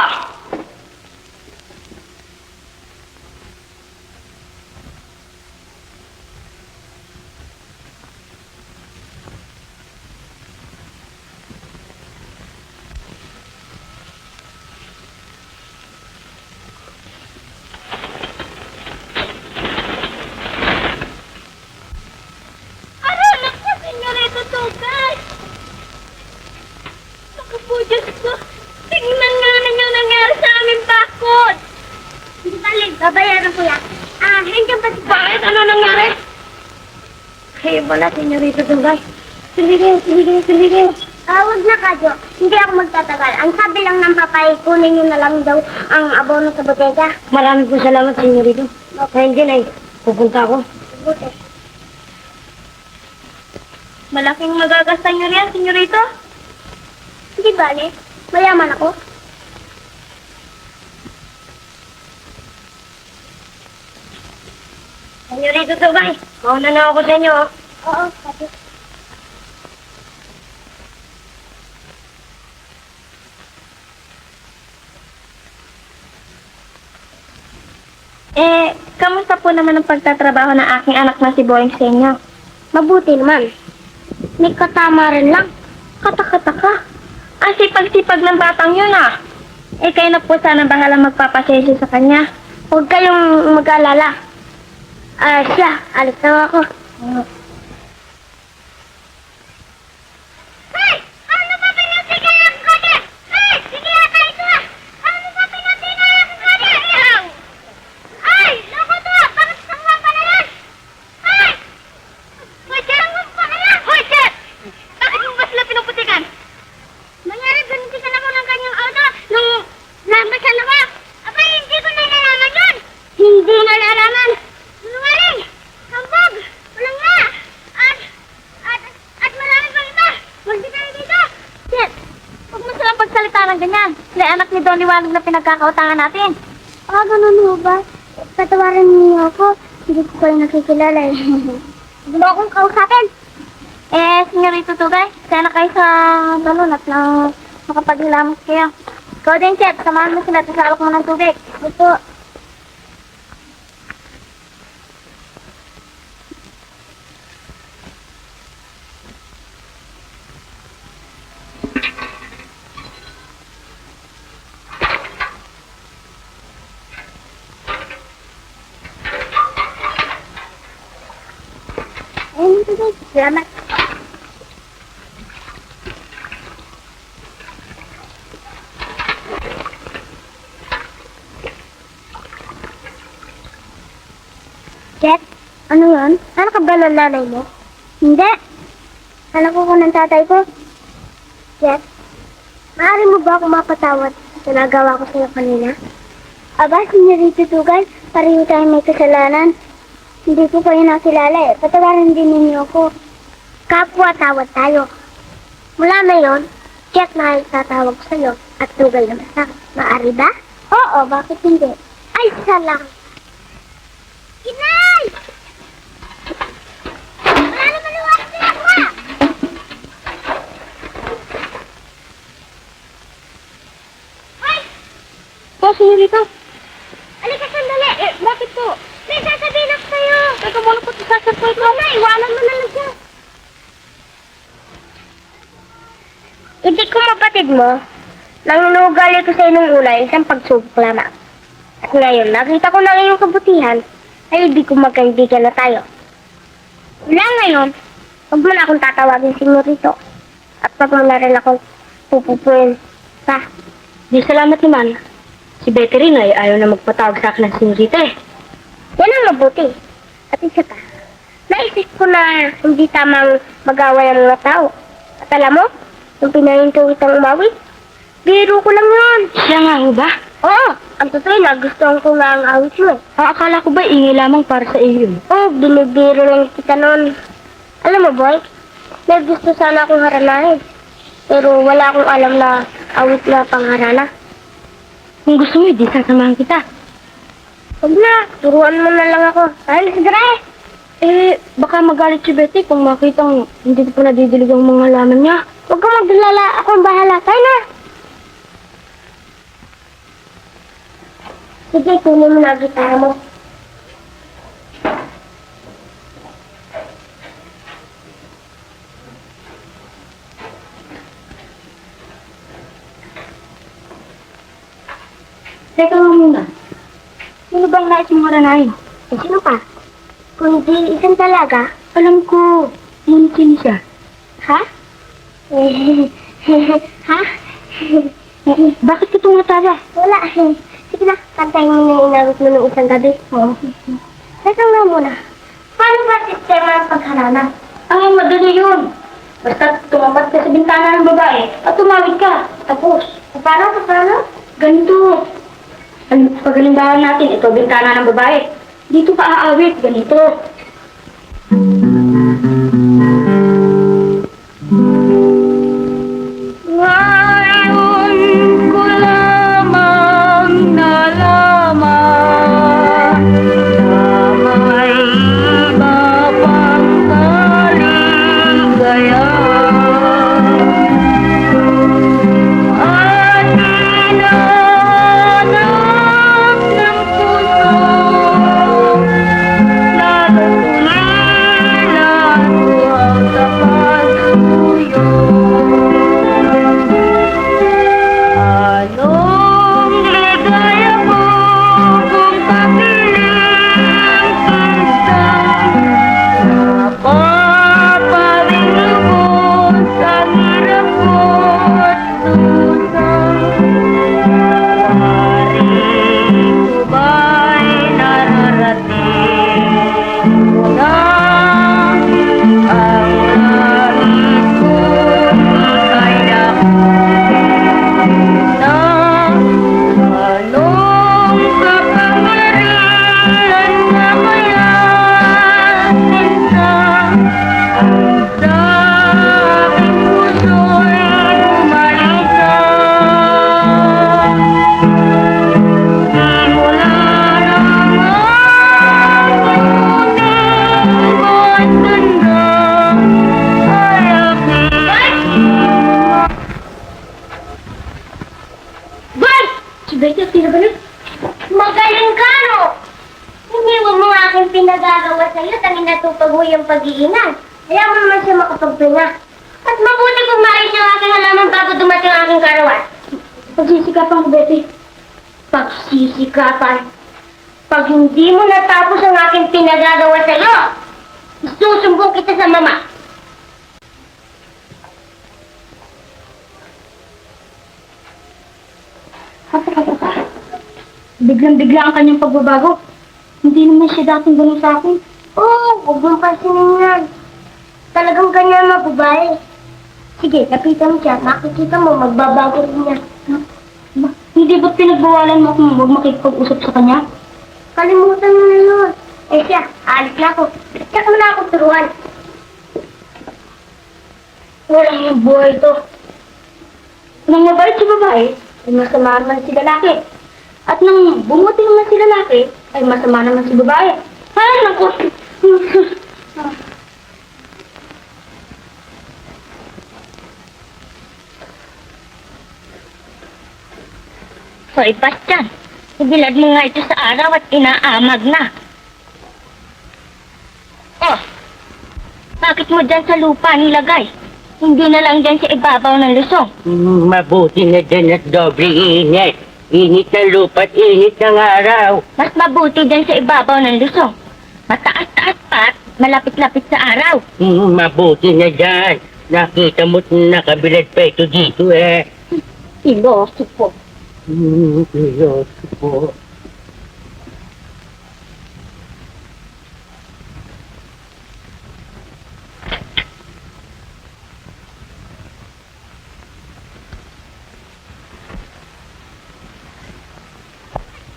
S1: Ano? Naku, senyorito Tugay! Naku po, Diyos ko! Tingnan nga ninyo nangyari sa aming bakod! Hindi bali, babayaran ko yan. Nandiyan ba si
S3: Bakit? Ano nangyari?
S2: Kayo pala, senyorito Tugay. Siligin.
S1: Wag na kadyo. Hindi ako magtatagal. Ang sabi lang ng papay, kunin nyo na lang daw ang abono sa bodega.
S2: Maraming po salamat, senyorito. Ngayon din ay pupunta ako.
S1: Buti.
S3: Malaking magagasta niyo riyan, senyorito.
S1: Hindi bali, mayaman ako.
S2: Senyorito Tugay, mauna na ako sa inyo.
S1: Oo, kadyo.
S3: Kamusta po naman ang pagtatrabaho ng aking anak na si Boying sa inyo?
S1: Mabuti naman. May katama rin lang.
S3: Katakataka. Ang sipag-sipag ng batang yun ah. Kayo na po sana bahala magpapasensya sa kanya.
S1: Huwag kayong mag-alala. Siya, alis na ako. Hey! Ano ba pinatigan ang kode? Hey! Sige ata ito ah! Ano ba pinatigan ang kode? Ayaw! Ay! Loko to! Bakit tama pa na yan? Ay! Madyangon pa kaya! Hoy, Chet! Bakit mo ba sila pinuputikan? Mangyari, binitikan ako ng kanyang auto nung nabasal ako. Abay, hindi ko nalalaman yun! Hindi nalalaman! Sinungaling! Kambog! Walang nga! At marami pang iba! Magdi tayo dito!
S3: Chet, huwag mo silang pagsalita ng ganyan. Sila anak ni Don Liwanag na pinagkakautangan natin.
S1: Ganun ho ba? Patawarin niyo ako. Hindi ko kayo nakikilala eh. Gusto akong kausapin.
S3: Senyorito Tugay, sana kayo sa balon at na makapaghilamot kayo. Ikaw din, Chet, samahan mo sila at isalok mo ng tubig.
S1: Gusto. Ayun, ito. Salamat. Jet, ano yun? Ano ka ba lalay mo? Hindi. Alam ko ng tatay ko. Jet, maaari mo ba ako mapatawad sa nagawa ko sa'yo kanina? Aba, Senyorito Tugay, pareho tayong may kasalanan. Hindi ko kayo nakilala eh. Patawarin din ninyo ako. Kapwa tawad tayo. Mula na yon, Jet na ay tatawag sa'yo at Tugay na masak. Maaari ba? Oo, bakit hindi? Ay, salang. Kinay! Wala naman ang oras na ako ha! Hoy!
S3: Senyorito.
S1: Alika sandali!
S3: Bakit po?
S1: May sasabihin ako sa'yo!
S3: Teka muna po, sasapoy ko.
S1: Huwag na, iwanan mo na lang siya. Hindi ko mapatid mo. Nangunugali ko sa inong ulay isang pagsubok lamang. At ngayon, nakita ko na iyong kabutihan, ay hindi ko magkaibigan na tayo. Wala ngayon, huwag mo na akong tatawagin senyorito. At huwag mo na rin akong pupupuin pa.
S2: Di salamat naman. Si Betty rin ay ayaw na magpatawag sa akin ng senyorita eh.
S1: Yan ang mabuti. At isa pa, naisip ko na hindi tamang mag-away ang mga tao. At alam mo, yung pinahinto kitang umawit, biro ko lang yun.
S2: Siya nga ho ba?
S1: Oo, ang totoo na gustuhan ko nga ang awit mo eh.
S2: Akala ko ba ingay lamang para sa iyo?
S1: Oo, binibiro lang kita noon. Alam mo boy, may gusto sana akong haranahin. Pero wala akong alam na awit na pangharana.
S2: Kung gusto mo, di sasamahan kita.
S1: Huwag na, turuan mo na lang ako. Ay, sigara eh.
S2: Eh, baka magalit si Betty kung makitang hindi ko pa nadidilig ang mga halaman niya.
S1: Huwag kang magdalala, ako ang bahala. Tayo na. Sige, kunin mo na ang gitara mo.
S2: Teka nga muna. Sino bang nais mong haranahin?
S1: Eh, sino pa? Kung di isang talaga,
S2: Alam ko, ngunit sino siya?
S1: ha? Ha?
S2: Bakit ka tumatawa?
S1: Wala. Sige na, kantahin mo na yung inawit mo ng isang gabi. Oo. Teka nga muna. Paano ba sistema ang pagharana?
S2: Madali yun. Basta tumapat ka sa bintana ng babae at tumawid ka. Tapos,
S1: Paano?
S2: ganito. Pagalimbahan natin, ito bintana ng babae. Dito ka aawit, ganito. Ngayon ko lamang nalaman na may iba pang kaligaya. At hinahanap ng puso na tulilan ko ang tapat suyo. Anong ligaya mo kung kapiling kita? Napapaling lubos ang hirap ko at dusa. Warito ba'y nararating mo na ang langit ko'y ika'y na anong kapangyarihan na kaya minsa sa aking puso'y umalisa. Simula naman tuning mo at ganda ay aking
S1: Boy!
S2: Si Betty at Tina Balik.
S1: Magaling ka, no? Iniwan mo nga aking pinagagawa sa'yo at ang inatupag mo yung pag-iingan. Ayaw mo naman siya makapagpinga. At mabuti kung maayos ang aking halaman bago dumating ang aking karawan.
S2: Pagsisikapan ko, Betty.
S1: Pagsisikapan. Pag hindi mo natapos ang aking pinagagawa sa'yo, isusumbong kita sa mama.
S2: Biglang-bigla ang kanyang pagbabago. Hindi naman siya dating ganun sa akin.
S1: Oo, huwag mong pansinin yan. Talagang ganyan mga babae. Sige, lapitan mo siya. Makikita mo, magbabago rin niya.
S2: Hindi ba't pinagbawalan mo kung huwag makikipag-usap sa kanya?
S1: Kalimutan mo na yun. Eh siya, alis na ako. Tsaka mo na ako turuan.
S2: Walang yung buhay ito. Nang mabait si babae, ay masama naman si lalaki. At nang bumuti naman si lalaki, ay masama naman si babae. Ay, naku!
S1: Hoy, Bastian. Ibilad mo nga ito sa araw at inaamag na. Oh, bakit mo dyan sa lupa nilagay? Hindi na lang dyan sa ibabaw ng lusong.
S4: Mabuti na dyan at doble init. Init ng lupa at init ng araw.
S1: Mas mabuti dyan sa ibabaw ng lusong. Mataas-taas pa at malapit-lapit sa araw.
S4: Mabuti na dyan. Nakita mo't nakabilad pa ito dito eh.
S1: Iloso po.
S4: Diyos po.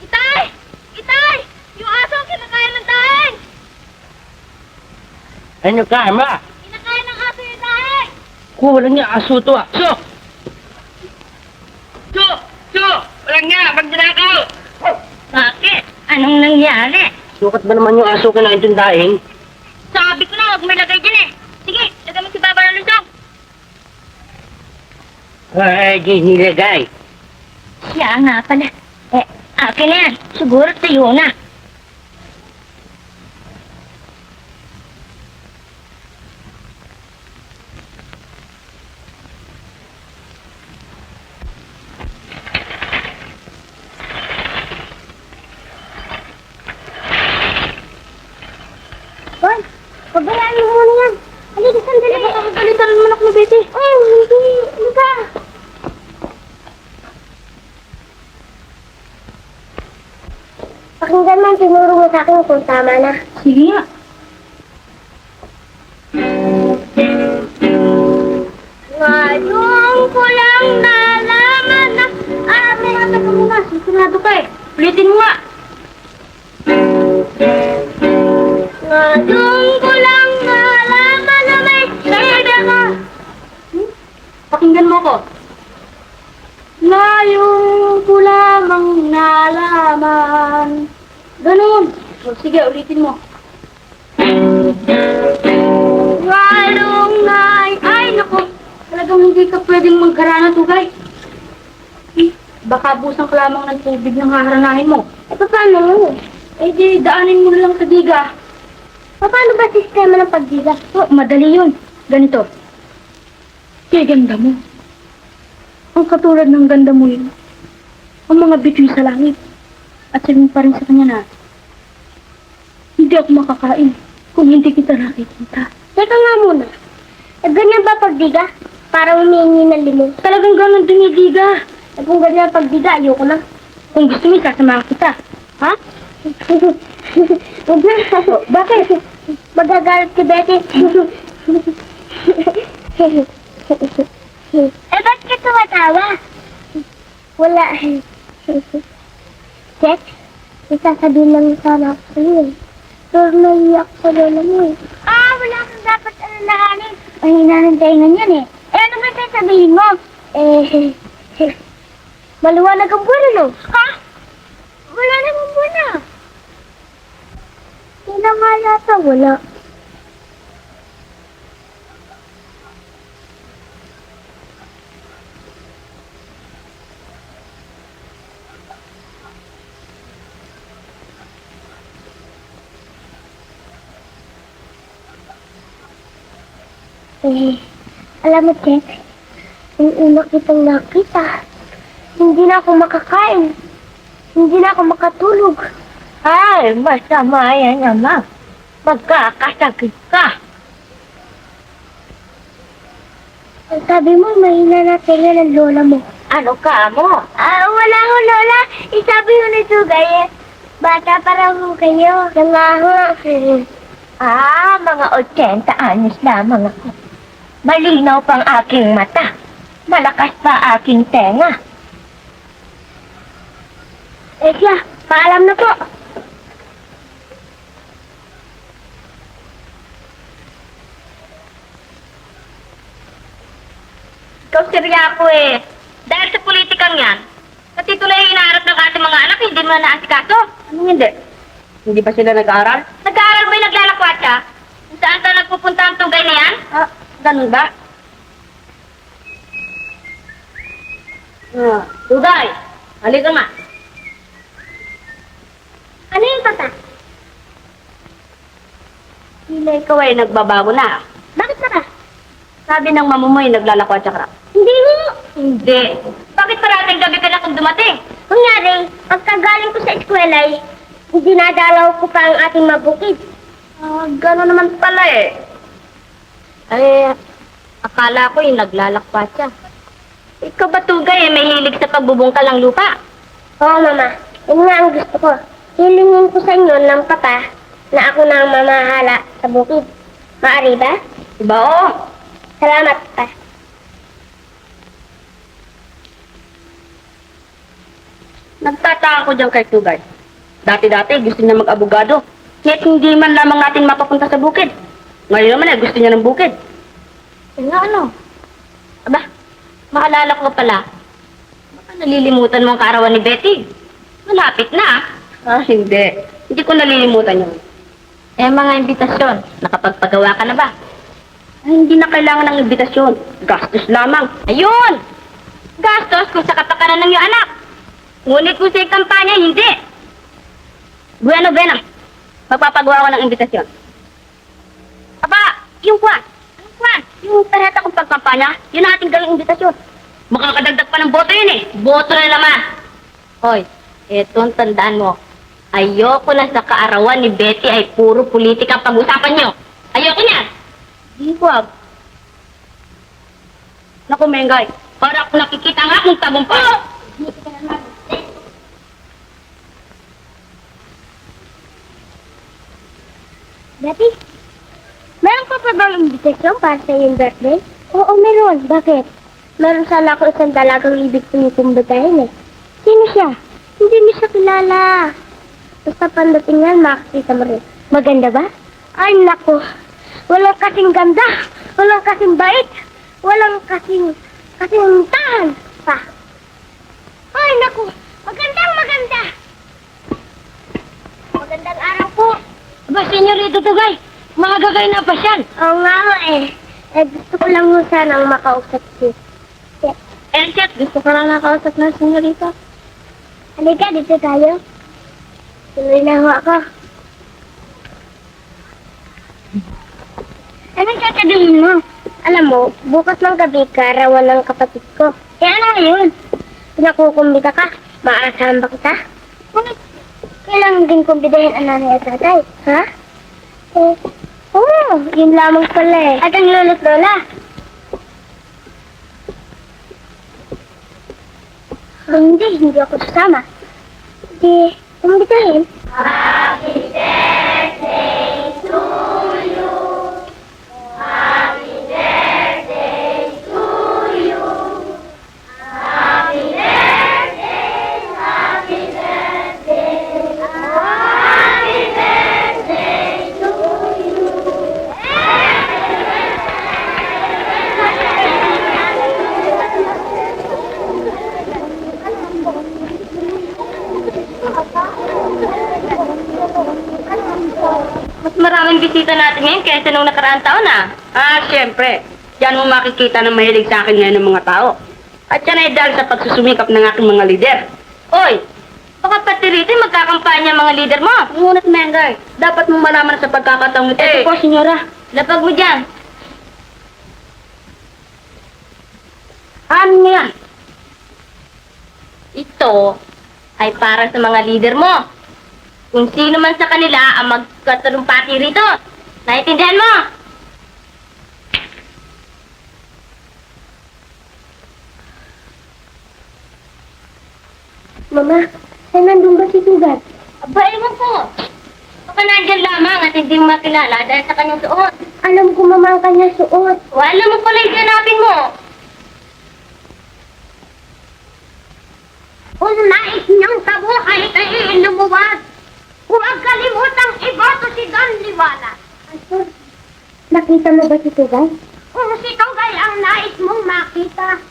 S1: Itay! Itay! Yung aso kinakain ng daing!
S4: Ano ka, ma?
S1: Kinakain ng aso yung daing!
S4: Kulang niya aso to, ah. So! So! So! Walang nga, magdinakaw!
S1: Bakit? Anong nangyari?
S4: Sukat ba naman yung aso kinain itong daing?
S1: Sabi ko na, huwag may lagay dyan eh. Sige, lagay mo si Baba ng lusog.
S4: Ay, di nilagay.
S1: Siya nga pala. Eh, akin na yan. Siguro tayo na.
S2: Hoy, pabayaan mo muna yan. Halika, sandali.
S3: Pagalitan naman ako na, Betty.
S2: Oh, hindi. Ano ka? Pakinggan mo ang tinuro mo sa akin kung tama na.
S3: Sige nga.
S1: Ngayon ko lang nalaman na...
S3: May hata ka muna. Sigurado ka eh. Ulitin mo nga.
S1: Ngayon ko lang nalaman na may sabi ka.
S3: Pakinggan mo ko. Ngayon ko lamang nalaman. Ganun. O, sige, ulitin mo.
S1: Walong nay...
S3: Ay, naku. Talagang hindi ka pwedeng magkarana, Tugay. Baka busang ka lamang ng tubig ng haharanahin mo.
S2: Eh, paano?
S3: Eh, di, daanin mo na lang sa diga.
S2: Paano ba sistema ng pagdiga?
S3: Oh, madali yun. Ganito. Kaya ganda mo. Ang katulad ng ganda mo yun. Ang mga bituin sa langit. At sabihin pa rin sa kanya na, hindi ako makakain kung hindi kita nakikita.
S2: Teka nga muna. Eh, ganyan ba pagdiga? Para humingi ng limon.
S3: Talagang ganun dinidiga.
S2: Eh, kung ganyan pagdiga, ayoko na.
S3: Kung gusto mo, sasamahan kita. Ha?
S2: Huwag na. Bakit? Magagalit si Betty. Eh, ba't ka tumatawa? Wala. Sex? Isasabihin lang sana ako sa'yo eh. Pero naiyak sa lola mo eh. Ah, wala kang dapat alalahanin. Ang hinahantayin yan eh. Eh, ano ba sasabihin mo? Maliwanag ang buwan ano? Ha? Wala namang buwan ah. Hindi na nga yata wala. Alam mo, Tek, yung una kitang nakita, hindi na ako makakain. Hindi na ako makatulog.
S1: Ay, masama yan naman. Magkakasakit ka.
S2: Ang sabi mo, mahina na tenga ng lola mo.
S1: Ano ka mo?
S2: Wala ho, lola. Isabi ho ni Tugay eh. Bata para ho kayo. Nga ho.
S1: Mga 80 anyos lamang ako. Malinaw pang aking mata. Malakas pa aking tenga.
S2: Siya, paalam na po.
S3: Ikaw, Siriaco eh. Dahil sa politikang yan, pati tuloy yung inaarap ng ating mga anak, hindi mo na naasikaso. Anong hindi?
S4: Hindi ba sila nag-aaral?
S3: Nag-aaral ba yung naglalakwatsa? Kung saan saan nagpupunta ang tugay na yan?
S4: Ganun ba?
S3: Tugay! Halika nga.
S2: Ano yung tata?
S3: Sila ikaw ay nagbabago na.
S2: Bakit tata?
S3: Sabi ng mama mo ay naglalakwatsa ka.
S2: Hindi ho.
S3: Hindi. Bakit parating gabi ka na kung dumating?
S2: Kunyari, pagkagaling ko sa eskwela dinadalaw ko pa ang ating mabukid.
S3: Gano'n naman pala eh. Ay, akala ko yung naglalakpatsa. Ikaw ba, Tugay, may hilig sa pagbubungkal ng lupa?
S2: Oo, Mama. Yun nga ang gusto ko. Hilingin ko sa inyo ng papa na ako na ang mamahala sa bukid. Maari ba?
S3: Diba, oo.
S2: Salamat, pa.
S3: Nagtataka ko dyan kay Tugay. Dati-dati gusto niya mag-abogado. Ngayon hindi man lamang natin mapapunta sa bukid. Ngayon naman gusto niya ng bukid. Ano? Aba, maalala ko pala. Baka nalilimutan mo ang kaarawan ni Betty. Malapit na. Hindi. Hindi ko nalilimutan yun. Mga imbitasyon, nakapagpagawa ka na ba? Hindi na kailangan ng imbitasyon. Gastos lamang. Ayun! Gastos kung sa kapakanan ng iyong anak. Ngunit kung sa kampanya, hindi. Bueno. Magpapagawa ko ng imbitasyon. Aba, yung kwan. Anong kwan? Yung tarheta kong pagkampanya, yun ang ating gawing imbitasyon. Makakadagdag pa ng boto yun eh. Boto na naman. Hoy, eto ang tandaan mo. Ayoko na sa kaarawan ni Betty ay puro politika ang pag-usapan nyo. Ayoko niyan. Di wag. Naku, Mengay. Para ako nakikita ang aking tagumpay.
S2: Betty, meron pa ba bang invitation para sa iyong birthday? Oo, meron. Bakit? Meron sana ako isang dalagang ibig kong kumbatahin eh. Sino siya? Hindi mo siya kilala. Basta pandating yan, makakita mo rin. Maganda ba? Ay, naku. Walang kasing ganda. Walang kasing bait. Walang kasing tahan pa. Ay, naku. Maganda. Magandang araw po.
S3: Aba, senyorito Tugay. Magagay na pa siyan.
S2: Oo nga ho eh. Gusto ko lang ho sanang makausap siya.
S3: Elsiat, gusto ko lang nakausap ng senyorito.
S2: Halika, dito tayo. Tuloy na ho ako. Anong sasabihin mo? Alam mo, bukas ng gabi karawan ng kapatid ko. Ano ngayon? Pinakukumbida ka. Maasahan ba kita? Ngunit, kailangan din kumbidahin ang nanay at tatay. Ha? Oo, yun lamang pala eh. At ang lolo't lola. Hindi ako sasama. Di, kumbidahin.
S3: Mas maraming bisita natin ngayon kaysa nung nakaraang taon siyempre. Diyan mo makikita na mahilig sa akin ngayon ng mga tao. At yan ay dahil sa pagsusumikap ng aking mga lider. Oy, baka pati rito magkakampanya ang mga lider mo. Ngunit, Mengay, dapat mong malaman sa pagkakataong ito. Ito po, senyora. Lapag mo dyan. Ano yan? Ito ay para sa mga lider mo. Kung sino man sa kanila ang magkatalumpati rito. Naintindihan mo?
S2: Mama, saan nandun ba si Tugat?
S3: Aba, ewan ko. Baka nandyan lamang at hindi mo makilala dahil sa kanyang suot.
S2: Alam ko, Mama, ang kanya suot.
S3: Wala mo pala yung hanapin mo.
S1: Kung nais niyong sa buhay ay lumuwag, huwag kalimutang iboto si Don Liwala.
S2: Astor, nakita mo ba si Tugat?
S1: Kung si Tugay ang nais mong makita,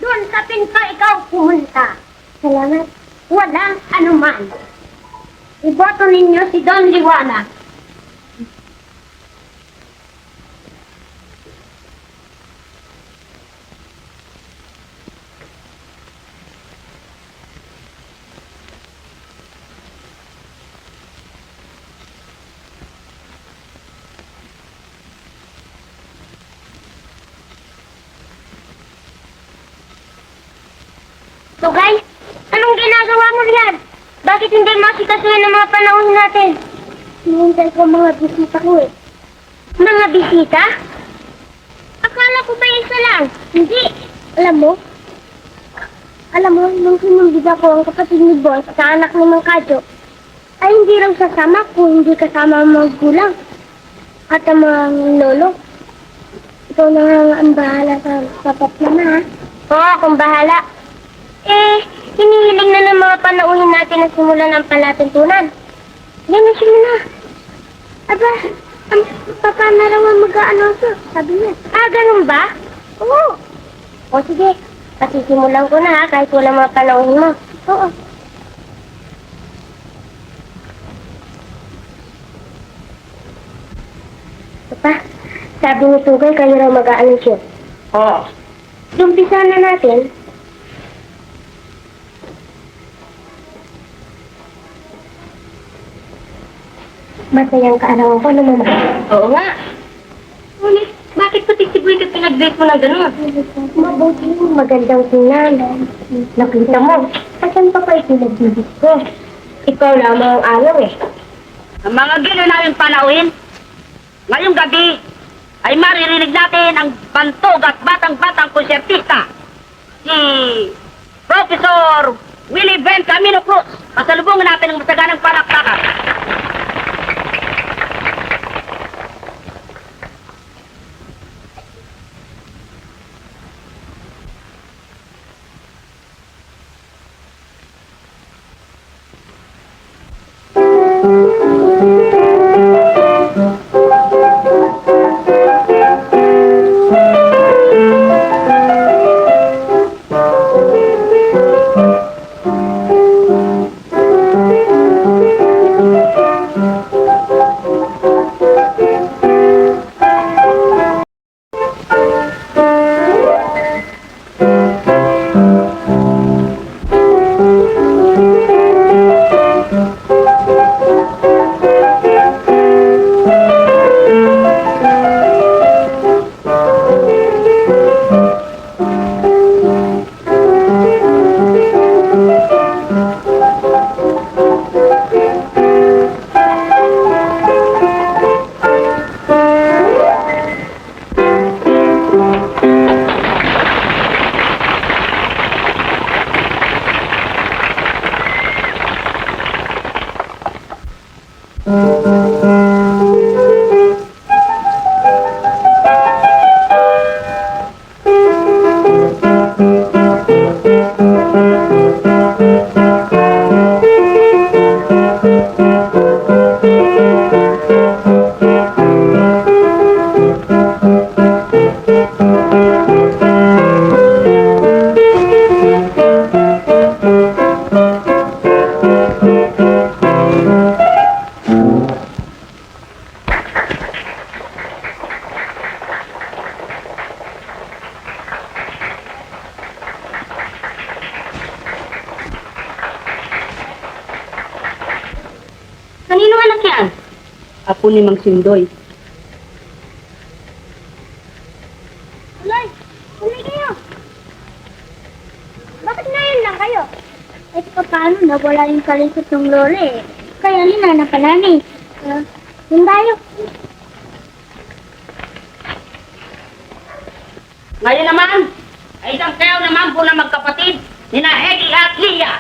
S1: doon sa pinto ikaw pumunta.
S2: Salamat.
S1: Walang anuman. Iboto ninyo si Don Liwala.
S2: Tugay, anong ginagawa mo riyan? Bakit hindi masikasuhin ang mga panahon natin? Hinihintay ko mga bisita ko eh. Mga bisita? Akala ko ba isa lang? Hindi. Alam mo, Alam mo, nung sinumbid ako ang kapatid ni Boss sa anak ni Mang Kadyo, ay hindi raw sasama kung hindi kasama ang mga gulang at ang mga lolo. Ikaw na nga ang bahala sa papat naman, ha? Oo, akong bahala. Hinihiling na ng mga panauhin natin na simulan ng palatuntunan. Yan ang simula. Aba, ang papa na raw ang mag-aanonso, sabi niya. Ganun ba? Oo. O sige, pasisimulan ko na ha, kahit wala mga panauhin mo. Oo. Papa, sabi ni Tugay kayo raw mag-aanonsyo.
S4: Oo.
S2: Umpisa na natin. Masayang kaarawan ko naman.
S1: Oo nga. Ngunit, bakit pati si Buwig at pinag-date mo na gano'n?
S2: Mabuti mo, magandang tingnan. Nakita mo, asan pa kayo pinagbibig ko? Ikaw lamang ang ayaw eh.
S3: Ang mga gilo namin panauhin, ngayong gabi ay maririnig natin ang bantog at batang-batang konsertista, si Professor Willie Ben Camino Cruz. Pasalubungin natin ang masaganang palakpakan.
S1: Kanino anak yan?
S3: Apo ni Mang Sindoy.
S2: Loy, uli kayo. Bakit ngayon lang kayo? Eh, paano nawala yung kalisot ng lolo eh. Kaya ninanapan namin. Yun tayo.
S3: Ngayon naman, ay isang kayo naman po na magkapatid, nina Hegi at Lia.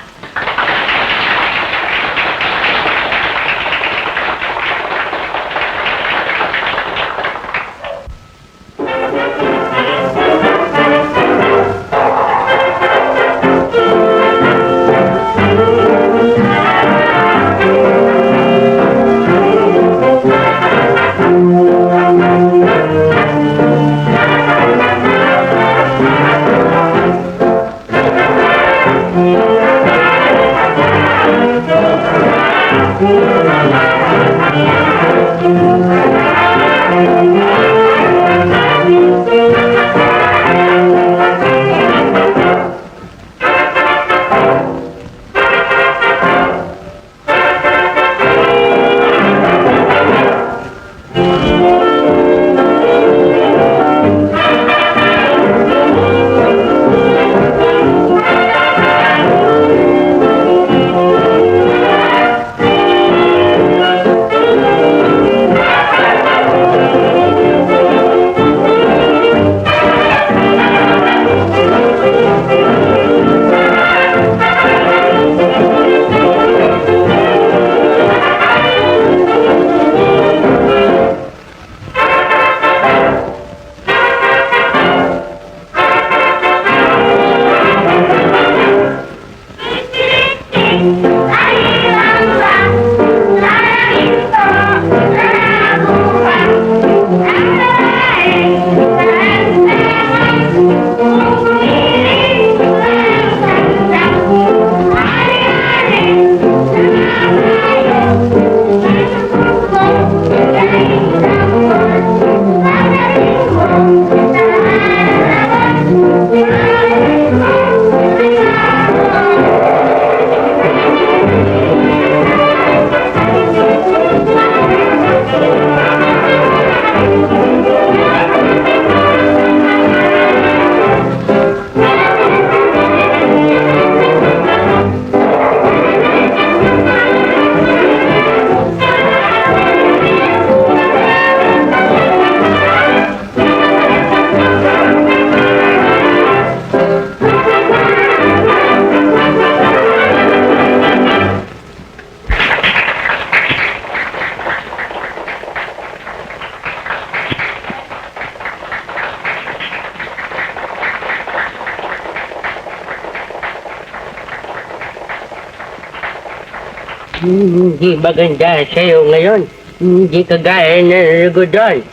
S4: Hindi maganda sa'yo ngayon. Hindi kagaya ng regodon.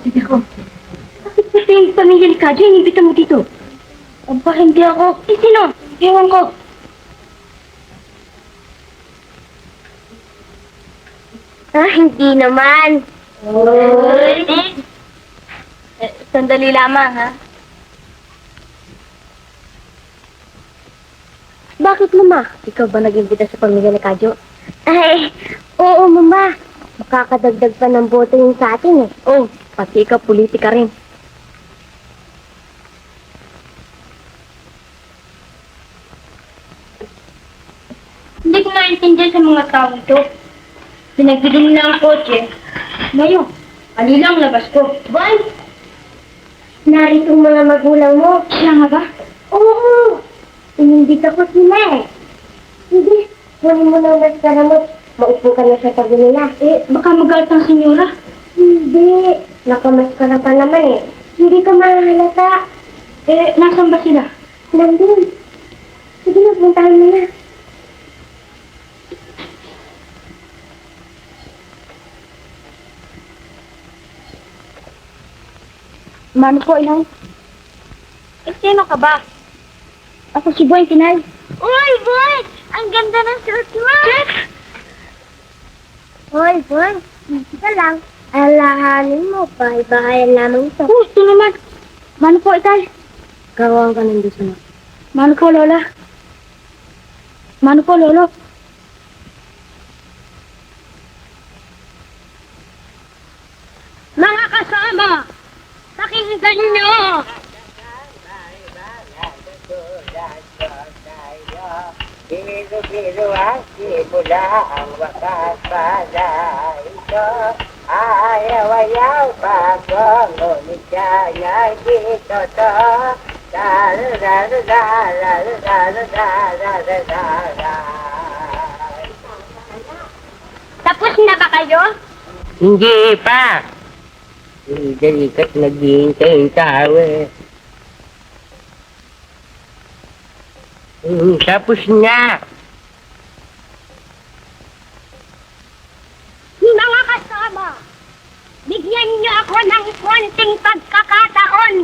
S2: Sige ko. Bakit pati yung pamilya ni Kadyo inibita mo dito? Aba, hindi ako. Eh, sino? Ewan ko. Hindi naman. Sandali lamang, ha? Bakit, Mama? Ikaw ba nag-imbita sa pamilya ni Kadyo? Ay, oo, Mama. Makakadagdag pa ng boto yung sa atin, eh. Oh, pati ikaw, politika rin. Hindi ko maintindihan sa mga tao ito. Pinagbili nila ang kotse. Ngayon, alilang labas ko. Boy! Narito ang mga magulang mo. Siya nga ba? Oo! Inimbita ko sila eh. Hindi, kunin mo lang maskara mo. Maupo ka na sa tabi nila. Eh, baka magalit ang senyora. Hindi, nakamaskara pa naman eh. Hindi ka mahalata. Eh, nasan ba sila? Nandun. Sige na, puntahan mo na. Mano po, inay? Eh, sino ka ba? Ako si Boy, kinay.
S1: Uy, boy! Ang ganda ng suit mo!
S2: Hoy, Boy, hindi ka lang. Alahanin mo, bahay-bahayan lamang ito.
S3: Ito naman. Mano po, itay?
S2: Gawang ka nandito na.
S3: Mano po, Lola? Mano po, Lolo?
S1: Mga kasama, pakinggan nyo!
S4: Biru-biru ang simula ang wakas pala ito. Ayaw-ayaw pa ko, ngunit kaya dito to.
S1: Tapos na ba kayo?
S4: Hindi pa. Dalikat naghihintay yung tao eh. Tapos na.
S1: Mga kasama, bigyan niyo ako ng konting pagkakataon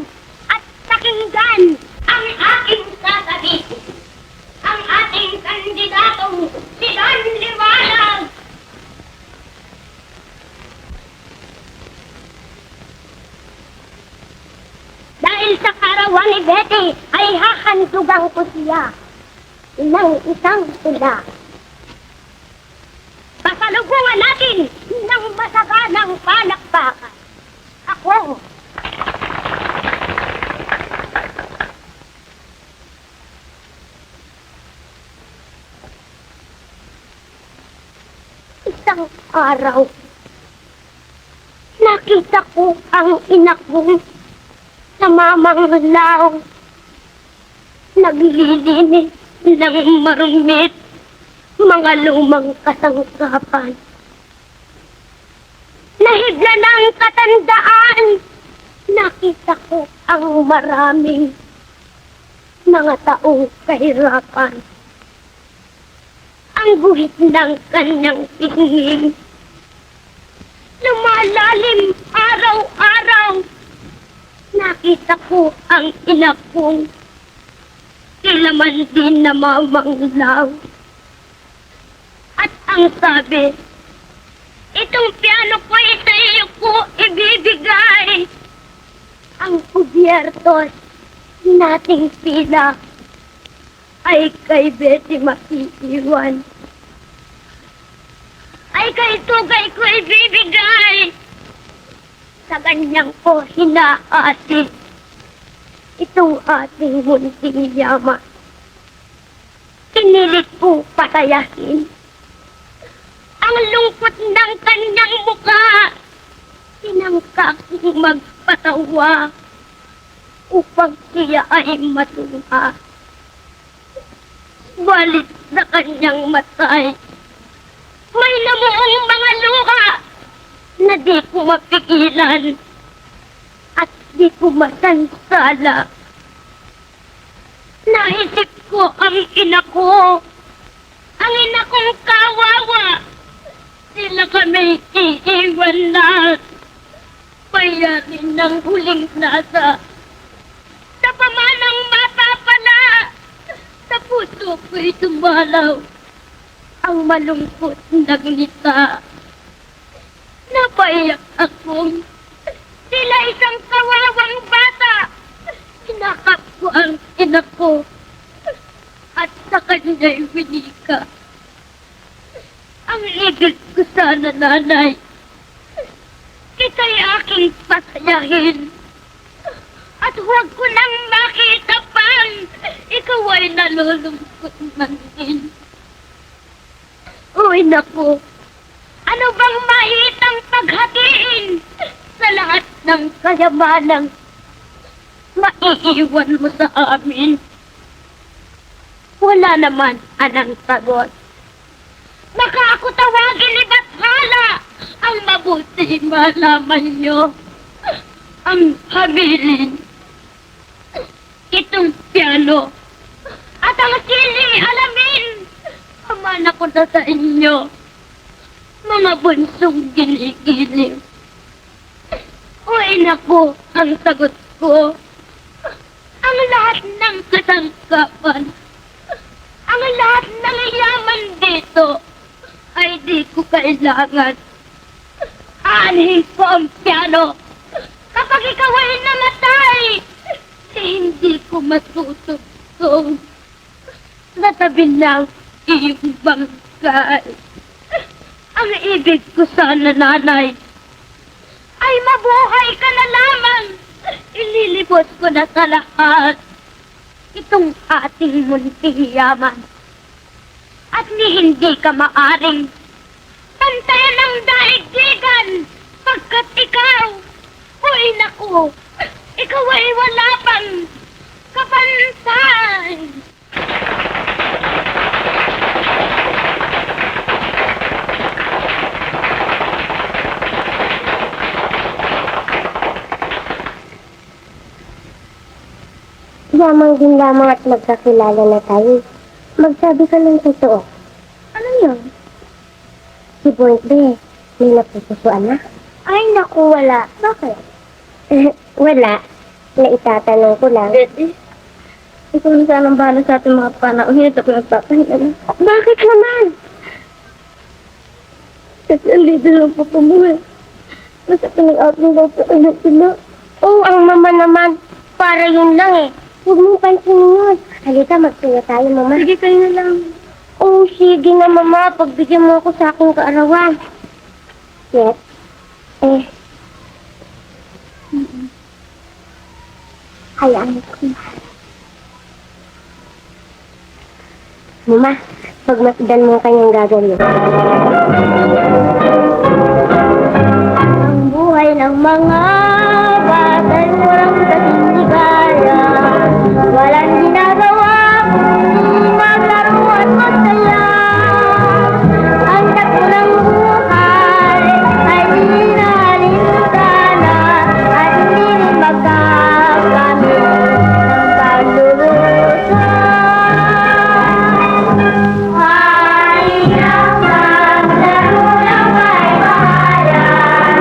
S1: at pakinggan ang aking sasabihin. Ang ating kandidatong si Don Liwanag. Dahil sa karawan ni Betty ay hahandugan ko siya ng isang tula. Pasalubungan natin ng masaganang palakpakan. Ako, isang araw, nakita ko ang ina kong sa mamang lao. Naglilinis ng marumit, mga lumang kasangkapan. Nahigla ng katandaan, nakita ko ang maraming mga taong kahirapan. Ang guhit ng kanyang tingin, lumalalim araw-araw. Nakita ko ang ina kong kilaman din na mamanglaw. At ang sabi, itong piano ko sa iyo ko ibibigay. Ang kubyertos nating pila ay kay Betty makiiwan. Ay kay Tugay ko ibibigay. Sa ganyang ko hinaati itong ating munting yaman. Pinilit ko patayahin ang lungkot ng kanyang mukha. Tinangka kong magpatawa upang siya ay matuwa. Balit sa kanyang matay, may namuong mga luha na di ko mapigilan at di ko masansala. Naisip ko ang ina ko ang ina kong kawawa. Sila kami iiwan na. Bayarin ng huling nasa. Sa pamanang mata pala, sa puso ko'y dumalaw ang malungkot na ngita. Napaiyak akong sila isang kawawang bata. Sinakap ko ang ina ko at sa kanya'y winika. Ang igil ko sana, nanay, kita'y aking pasayahin. At huwag ko nang makita pang ikaw ay nalulungkot man din. Uy, naku, ano bang mahitang paghatiin sa lahat ng kayamanang maiiwan mo sa amin? Wala naman anang sagot. Baka ako tawagin ni Bathala. Ang mabuti malaman nyo ang habilin, itong piano, at ang siling alamin. Amana ko na sa inyo, mga bunsong giligiliw. Uy, naku, ang sagot ko. Ang lahat ng kasangkapan, ang lahat ng yaman dito, ay di ko kailangan. Aanhin ko ang piano. Kapag ikaw ay namatay, hindi ko matutugtog sa tabi ng iyong bangkay. Ang ibig ko sana, nanay, ay mabuhay ka na lamang. Ililibot ko na sa lahat itong ating munting yaman. At hindi ka maaring pantayan ng daigdigan pagkat ikaw, uy, naku, ikaw ay wala pang kapantay.
S2: Yamang din lamang at magkakilala na tayo. Magsabi ka ng totoo. Ano yun? Si Boybe, may napupusuan na? Ay, naku, wala. Bakit? Wala. Naitatanong ko lang.
S3: Betty, ikaw na sanang bahala sa ating mga panahon. Ito ko nagpapahinga na.
S2: Bakit naman?
S3: Kasi ang leader ng papa mo eh. Nasa pinag-out ng daw sa kanya sila.
S2: Oo, ang mama naman. Para yun lang eh. Huwag mong pansinin yun. Halika, magsuya tayo, mama.
S3: Sige, kayo na lang.
S2: Oo, sige na, mama. Pagbigyan mo ako sa aking kaarawan. Yes. Hayaan ko. Mama, pagmasdan mo ang kanyang gagawin. Ang buhay ng mga bata'y walang kasing ligaya. Walang ginagawa kundi maglaro at masaya. Ang takbo ng buhay ay hinalimutan at hindi rin magkakamit ng paglulusa. Hayang maglaro ng may bahayan.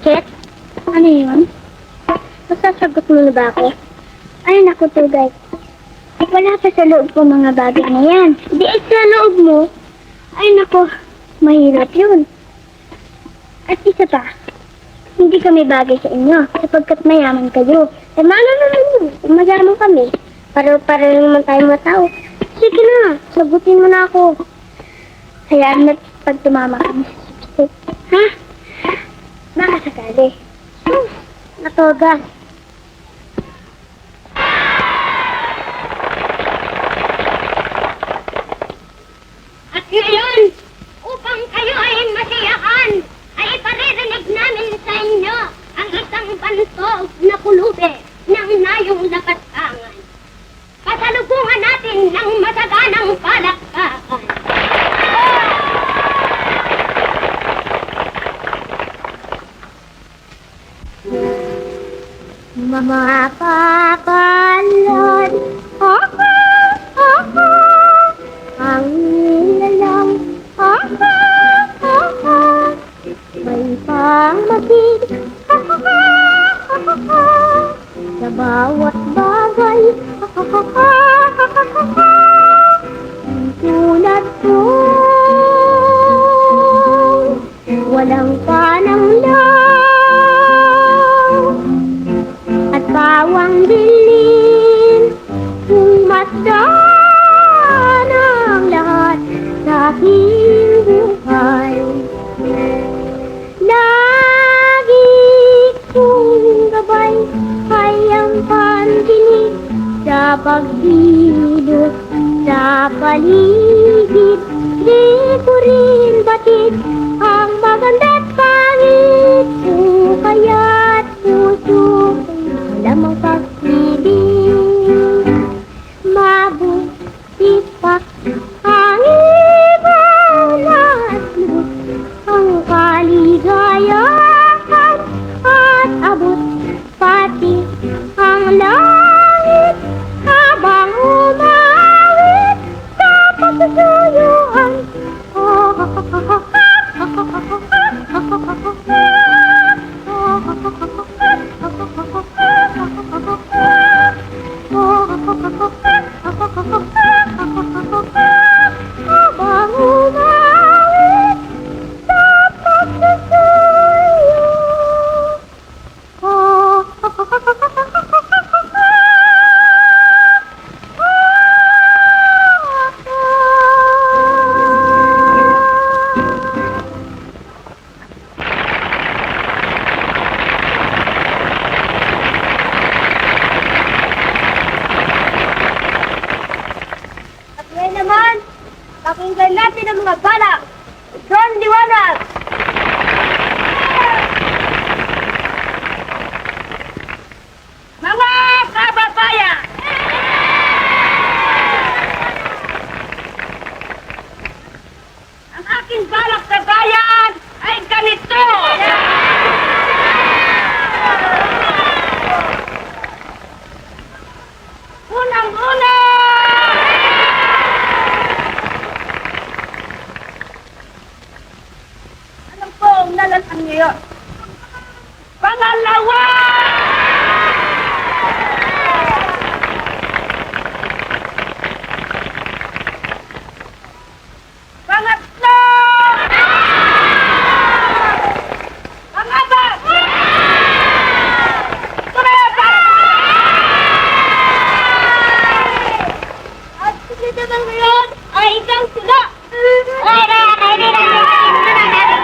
S1: Bakit? Ano yun? Masasagot mo na ba ako? Ay, naku, Tugay. Wala pa sa loob ko mga bagay na yan. Di ay sa loob mo. Ay, naku, mahirap yun. At isa pa, hindi kami bagay sa inyo sapagkat mayaman kayo. Eh, maano naman yun? Mayaman kami. Pareho naman tayo mga tao. Sige na, sagutin mo na ako. Hayaan na't pag tumama kami sa sipsip. Ha? Baka sakali. Natoga. At ngayon, upang kayo ay masiyahan, ay paririnig namin sa inyo ang isang bantog na pulubi ng nayong lapastangan. Pasalubungan natin ng masaganang palakpakan. Mga papalan, ang nilalang, may pangmagig, sa bawat bagay, tulad ko, walang pananglaw, at bawang dilim, kung masdan ang lahat sa aking buhay. Lagi kong gabay ay ang pandinig sa pagdilot sa paligid. Di ko rin batid ang maganda't pangit ko kaya't puso lamang pag-ibig. Mabuti pa ang ibang at lubos ang kaligayahan at abot pati ang langit habang umawit sa pagsusuyuan. Habang umawit sa At ngayon naman, pakinggan natin ang mga balak. John Liwanag! Mga kababayan! Ang aking balak sa bayan ay ganito! Unang-una! Alam ko ang nalasang niyo. Pangalawa! Pangatlo! Pangapat! Sumayapan! At sige naman ngayon ay isang sila! Walang bayan, halika yun natin.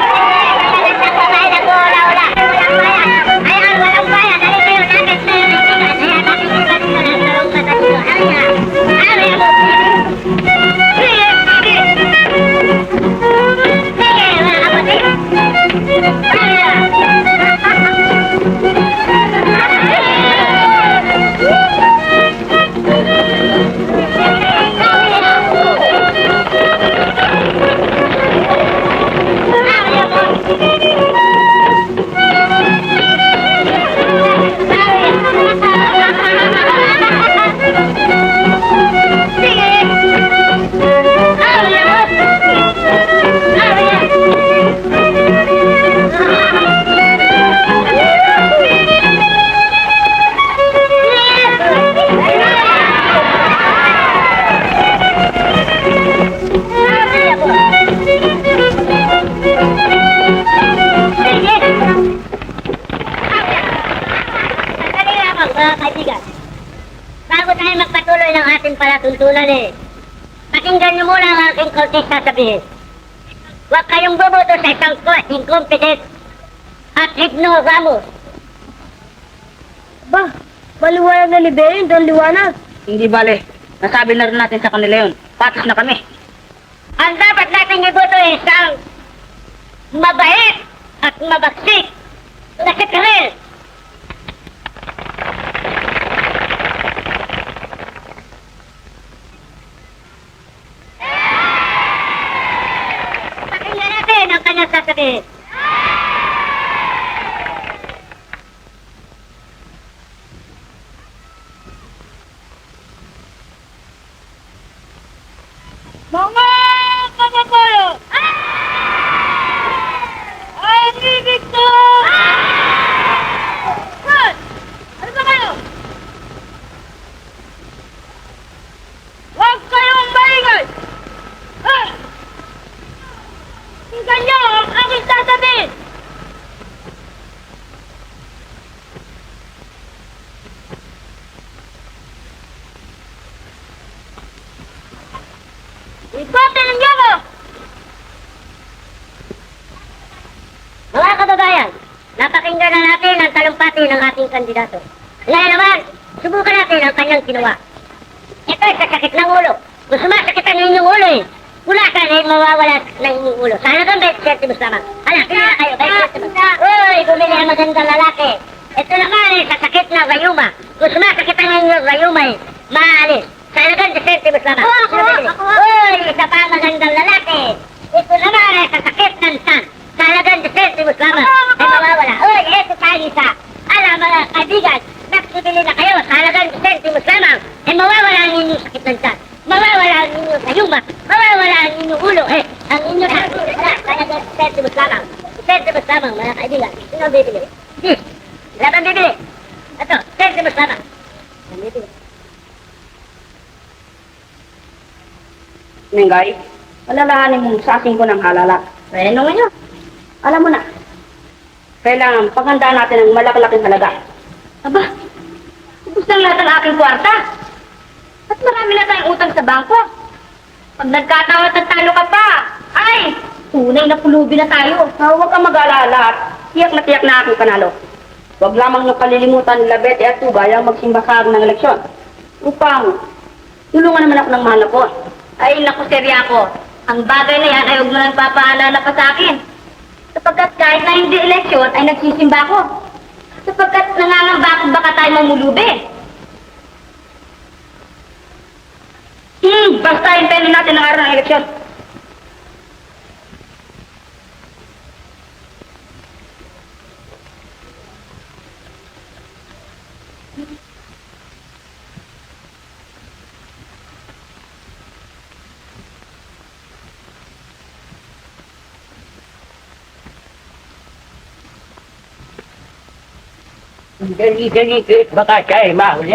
S1: aking palatuntunan eh. Pakinggan niyo muna ang aking konting sasabihin. Huwag kayong bumoto sa isang incompetent at ignoramus.
S2: Ba, maliwanag na libero, Don Liwanag.
S3: Hindi bale. Nasabi na rin natin sa kanila yun. Patis na kami.
S1: Ang dapat natin iboto ay isang mabait at mabagsik na si Karel. Pakinggan natin ang kanyang sasabihin.
S2: Mga kababayan! Ang ibig ko! Saan? Ano ba kayo? Huwag kayong maingay! Tingnan niyo ang aking sasabihin! Ibotin niyo ko!
S1: Mga kababayan, napakinggan na natin ang talumpati ng ating kandidato. Ngayon naman, subukan natin ang kanyang ginawa. Ito ay sasakit ng ulo. Kung sumasakit ang inyong ulo eh, wala ka na mawawala ng inyong ulo. Sana doon, 20 centimos lamang. Hala, pili na kayo, 20 centimos. Uy, bumili ang magandang lalaki. Ito naman ay sasakit na rayuma. Kung sumasakit ang inyong rayuma eh, maalis. Sana doon, 20 centimos lamang. Sino bibili? Uy, isa pa ang magandang lalaki. Ito naman ay sasakit ng tan. Sana doon, 20 centimos lamang. Ay mawawala. Uy, ito tayo isa. Alam mga kaibigan, nagsibili na kayo. Sana doon, 20 centimos lamang. Ay mawawala ang inyong sakit ng tan. Mawawala ang inyong sayuma. Mawawala ang inyong ulo. Ang inyong wala. Sana doon, 20 centimos lamang. 20 centimos lamang, mga kaibigan. Sino ang bibili? Wala bang bibili? Ito, 20 centimos lamang. Ang bibili.
S3: Mengay, alalahanin mo sa akin ko ng halala. Ano nyo? Alam mo na. Kailangan paghandaan natin ng malaki-laking halaga. Aba, ubus ng lahat ng aking kwarta. At marami na tayong utang sa bangko. Pag nagkatawa at talo ka pa, ay, tunay na pulubi na tayo. Huwag kang mag-alala. Tiyak na aking panalo. Huwag lamang nyo kalilimutan nila Betty at Tugay ang magsimbasag ng eleksyon. Upang, tulungan naman ako ng mahal na po. Ay, naku, serya ko. Ang bagay na yan ay huwag mo nang papaalala pa sa akin. Sapagkat kahit na hindi eleksyon, ay nagsisimba ako. Sapagkat nangangamba ako baka tayo mamulubi. Basta hintayin natin ang araw ng eleksyon.
S4: Dali, baka siya ay mahuli.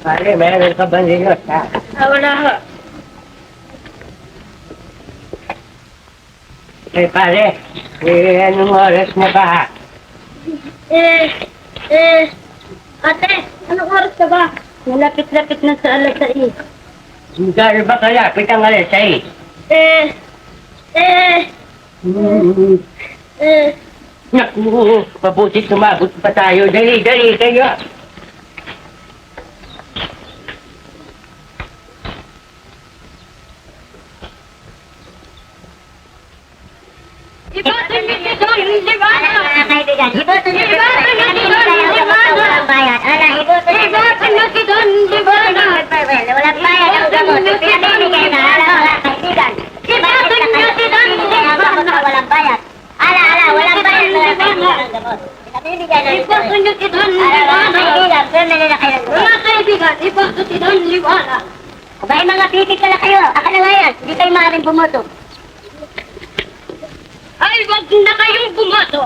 S4: Pare, meron ka ba nilot, ha?
S2: Wala ho.
S4: Pare, anong oras na ba, ha?
S2: Ate, anong oras ka ba? Malapit-lapit na sa alas 6.
S4: Gano'n ba kalapit ang alas 6? Naku, mabuti sumagot pa tayo. Dali kayo.
S2: Iboto niyo si Don Liwanag!
S1: Mga kaibigan, iboto niyo si Don Liwanag! Iboto niyo si Don Liwanag! Walang bayad ang gamot. Pinamimigay na. Mga kaibigan. Iboto niyo si Don Liwanag! Walang bayad. Walang bayad mga kaibigan ang gamot. Pinamimigay na.
S2: Iboto niyo si Don
S1: Mga
S2: Liwanag!
S1: kaibigan, pumili na kayo ng gamot.
S2: Mga kaibigan, iboto si Don Liwanag!
S1: Abay mga pipig pala kayo. Akala nga yan. Hindi kayo maaaring bumoto.
S2: Ay, wag na kayong bumoto!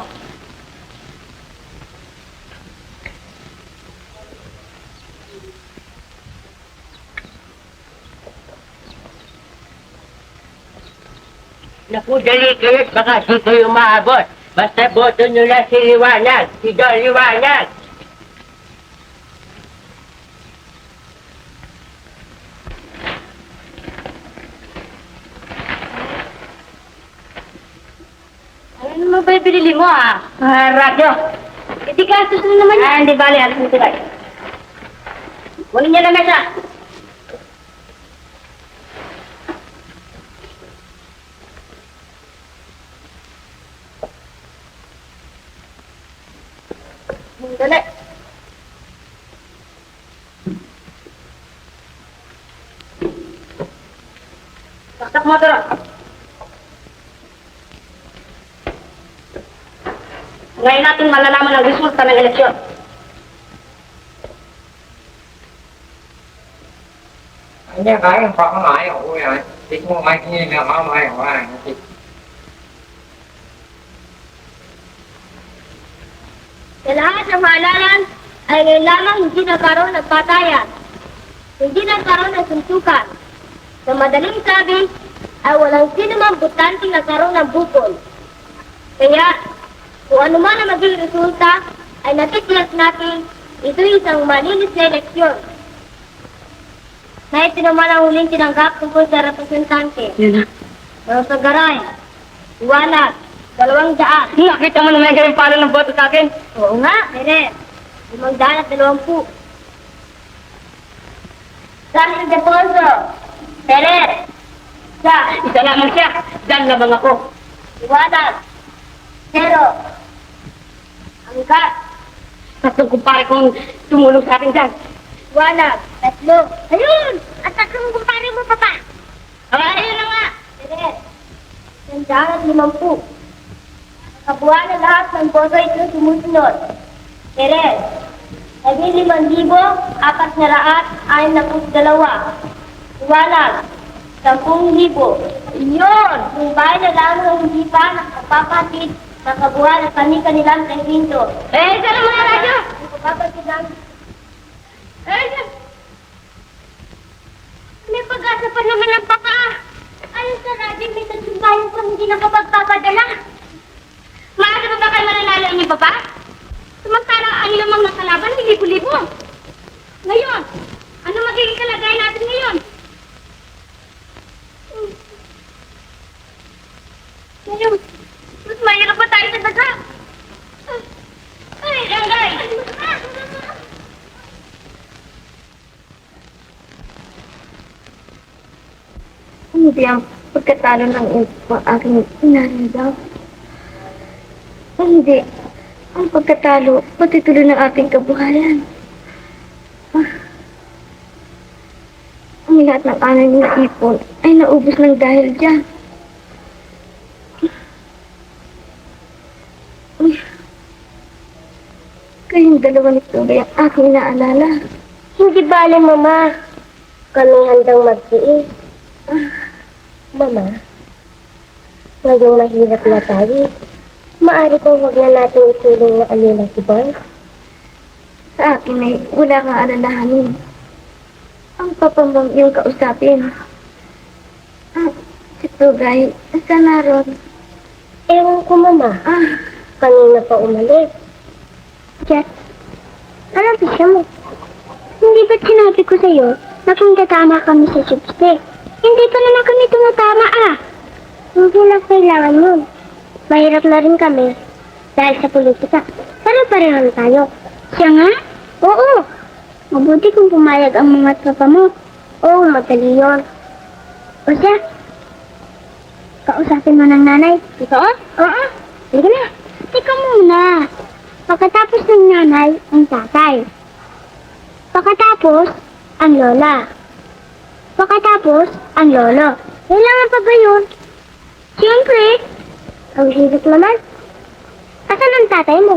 S4: Naku, dali kayo. Baka di kayo maabot. Basta boto nyo lang si Liwanag. Si Don Liwanag.
S3: bili mo radyo. Hindi gastos na naman yan. Hindi bali, alas mo sila. Kunin niya na siya. Dali. Saksak mo ito. Ngayon natin malalaman ang resulta ng eleksyon.
S5: Anh nhắc cái con có mãi ở vui rồi thì cũng mấy cái gì nữa có mãi ở ngoài thì
S2: Sa lahat ng halalan ay ngayon lamang hindi nagkaroon ng patayan. Hindi nagkaroon ng suntukan. Sa madaling sabi, ay walang sino mang butante nagkaroon ng bukol. Kaya, kung ano man ang maging resulta, ay natitiyak natin ito isang malinis na eleksyon. Na ito naman ang huling tinanggap tungkol sa representante.
S3: Yun na.
S2: Mga sagaray, iwanag, 200.
S3: Nakita mo naman yung pala ng boto sa akin.
S2: Oo nga, Pere. 520. San Ildefonso. Pere. Sa.
S3: Isa lamang siya. Diyan lamang ako.
S2: Iwanag. 0. Angkat.
S3: Tatlong kumpare kong tumulong sa akin dyan.
S2: Iwanag. 3. Ayun! At tatlong kumpare mo, Papa.
S3: Ayun na nga.
S2: Pere. 150. Kabuuan na lahat ng boto ito sumusunod. Pere. 5,462. Iwanag. 10,000. Iyon! Kung bahay na lang ang hindi pa nakapapatid ng kabuuan ng kanilang presinto.
S3: Isa lang mga radyo.
S2: Nakapapatid ng...
S1: May pag-asa pa naman ang paka. Ayon sa radyo, may tatlong pang hindi nakapagpapadala. Maaari ba kayo mananalo niyo pa ba? Samantalang ang lamang nakalaban, libo-libo. Ngayon, ano magiging kalagayan natin ngayon? Ngayon, mas mahirap pa tayo sa daga. Ay, Ranggay!
S2: Hindi ang pagkatalo ng aking inarida. Hindi. Ang pagkatalo, pati tuloy ng ating kabuhayan. Ang lahat ng aming naipon ay naubos ng dahil dyan. Kayong dalawa ni Tuloy ang aking naalala. Hindi bale, Mama. Kami handang magtiis. Mama, ngayong mahirap na tayo. Maaari kong huwag na natin itulong na alila si Boy. Sa akin ay wala kang alalahanin. Ang papamang iyong kausapin. Si Tugay, saan naroon? Ewan ko, Mama. Kanina pa umalis. Jet, anong pisya mo? Hindi ba't sinabi ko sa'yo na kung tatama kami sa chipstick? Hindi pa naman kami tumatama Hindi lang kailangan yun. Mahirap na rin kami dahil sa politika. Pero parehan tayo. Siya nga? Oo. Mabuti kung pumayag ang mga tropa mo. Oo, madali yun. O siya, kausapin mo ng nanay. Ito? Oo. Sige na. Teka muna. Pagkatapos ng nanay, ang tatay. Pagkatapos, ang lola. Pagkatapos, ang lolo. Kailangan pa ba yun? Siyempre. Ang hirap naman. Asan ang tatay mo?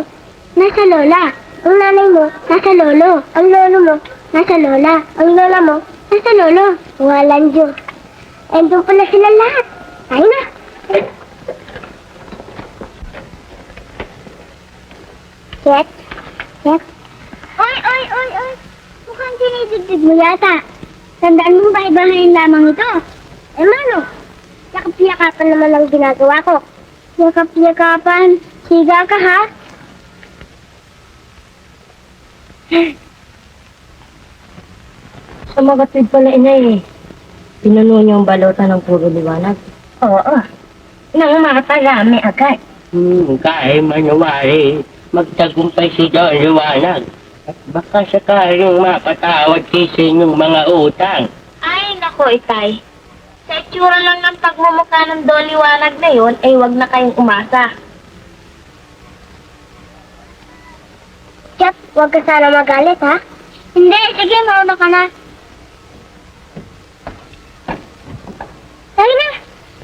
S2: Nasa lola. Ang nanay mo, nasa lolo. Ang lolo mo, nasa lola. Ang lola mo, nasa lolo. Walang Diyos. Eh, doon pala sila lahat. Tayo na. Check. Check. Oy. Mukhang dinidibdib mo yata. Tandaan mo ba ibahayin lamang ito? Eh, mano? Yakap-yakapan naman ang ginagawa ko. Yakap-yakapan. Siga ka, ha?
S3: Sumagatid pala inay. Pinuno niyo ang balota ng puro liwanag.
S1: Oo. Nang maparami agad.
S4: Kahit manawari, magtagumpay si Don Liwanag. At baka sakaling mapatawad kayo sa inyong mga utang.
S2: Ay, nako, Itay. Sa itsura lang ng pagmumukha ng doliwanag na yun, ay wag na kayong umasa. Chat, wag ka sana magalit, ha? Hindi, sige, mauna ka na. Tayo na.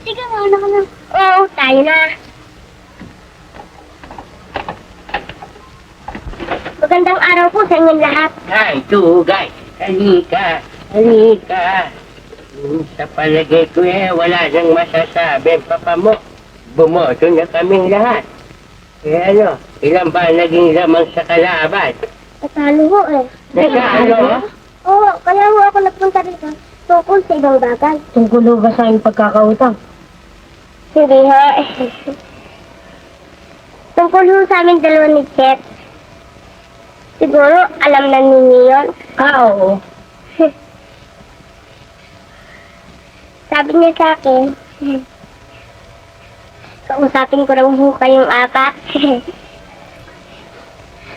S2: Sige, mauna ka na. Oo, tayo na. Magandang araw po sa inyong lahat.
S4: Ay, tugay, halika, halika. Sa palagay ko wala nang masasabi, papa mo. Bumoto na kaming lahat. Ano, ilan ba naging lamang sa kalaban?
S2: Natalo ho eh.
S4: Natalo?
S2: Oo, kaya ho ako nagpunta dito. Tungkol sa ibang bagay. Tungkol ho ba sa aming pagkakautang? Hindi ho. Tungkol ho sa aming dalawa ni Chet. Siguro, alam na ninyo yun. Oo. Sabi niya sa akin, kausapin ko raw ho kayong apat.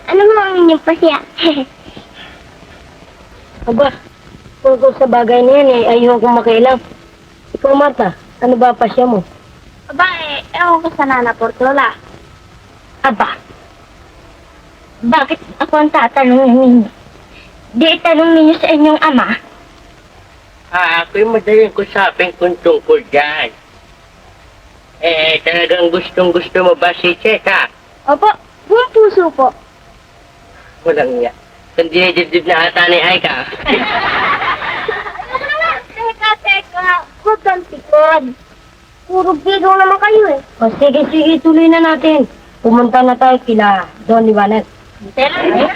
S2: Ano mo ang inyong pasya? Aba, tungkol sa bagay na yan ayaw kong makialam. Ikaw, Marta, ano ba ang pasya mo? Aba, ewan ko sa Nana Portola. Aba, bakit ako ang tatanungin ninyo? Di itanong ninyo sa inyong ama?
S4: Ako'y madaling kusapin kung tungkol dyan. Talagang gustong-gusto mo ba si Cheta?
S2: Opo, buong puso po.
S4: Walang niya. Kundi dibdib na ata ni Aika.
S2: Teka. Huwag kang tikod. Puro biro naman kayo eh. O sige, tuloy na natin. Pumunta na tayo kila Don Liwanag. Tela na.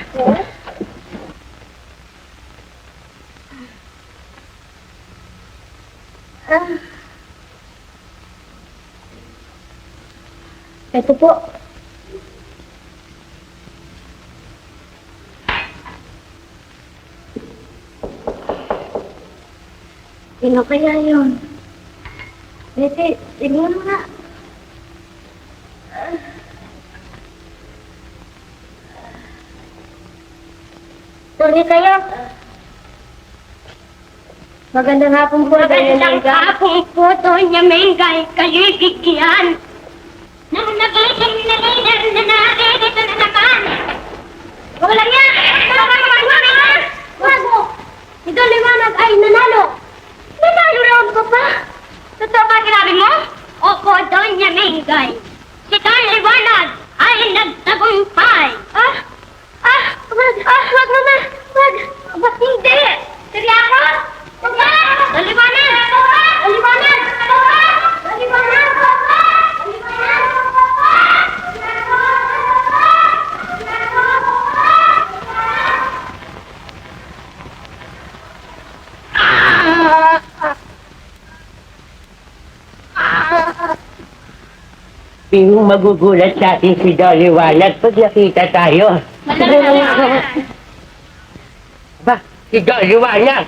S2: Ito po. Sino kaya yun? Bete, tignan mo na. Tuloy kayo. Magandang hapon po.
S1: Magandang hapon po, Doña Mengay, kayo'y bigyan. Nang nagising na leader na narito na naman. Wala niya! Wag mo! Si Don Liwanag ay nanalo. Nanalo raw ko pa. Totoo ba sinabi mo? Opo, Doña Mengay. Si Don Liwanag ay nagtagumpay. Wag mama! Wag! Ba't hindi? Serya ako? Don Liwanag! Don Liwanag! Don Liwanag! Don Liwanag!
S4: Yung magugulat sa atin si Don Liwanag pag nakita tayo. Ba, si Don Liwanag!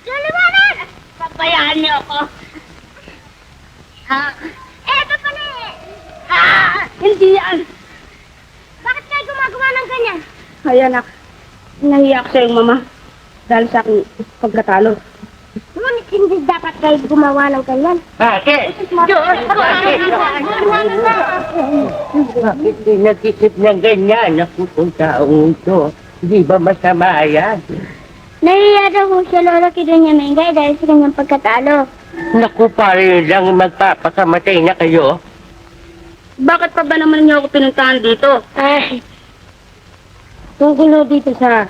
S1: Don Liwanag! Pabayaan niyo ako. Eto pala eh.
S3: Hindi yan.
S1: Bakit kayo gumagawa ng ganyan?
S3: Ay, anak. Nahiya ako sa iyong mama. Dahil sa aking pagkatalo.
S2: Ngunit hindi dapat kayo gumawa ng ganyan.
S4: Bakit? Bakit di nag-isip ng ganyan? Naku, kung taong ito, di ba masama yan?
S2: Nahiya daw po siya Lola kay Doña Mengay dahil sa kanyang pagkatalo.
S4: Naku, pare lang magpapakamatay na kayo.
S3: Bakit pa ba naman niyo ako pinuntahan dito?
S2: Ay, tungkol dito sa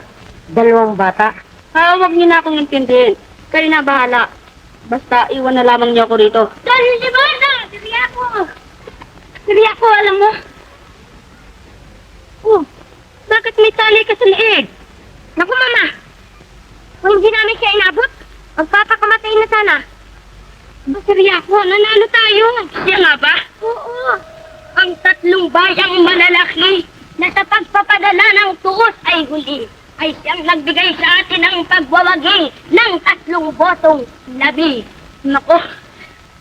S2: dalawang bata.
S3: Huwag niyo na akong intindihin. Kayo na bahala. Basta iwan na lamang niyo ako rito.
S1: Don Liwanag! Siriya ko! Siriya ko, alam mo?
S3: Oh, bakit may tali ka sa leeg?
S1: Naku, Mama! Kung hindi namin siya inabot, magpapakamatay na sana. Basiriya ko, nanalo tayo.
S3: Siya nga ba?
S1: Oo. tatlong bayang malalaki na sa pagpapadala ng tuos ay huli ay siyang nagbigay sa atin ng pagwawagi ng 3 botong labi.
S3: Nako,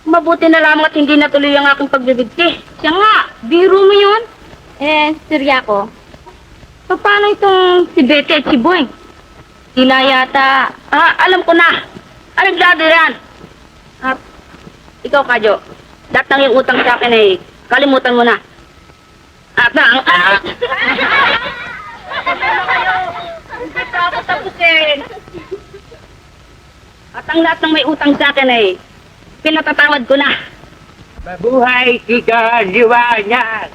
S3: mabuti na lamang at hindi natuloy ang aking pagbibigti.
S1: Siya nga, biro mo yun?
S3: Sirya ko. Paano itong si Betty at si Boy? Sila yata... alam ko na. Arreglado yan. At ikaw, Kadyo, lahat ng yung utang sa akin ay kalimutan mo na. At na, hindi pa ako tapusin. At ang lahat ng may utang sa akin ay pinatatawad ko na.
S4: Mabuhay si John Liwanag!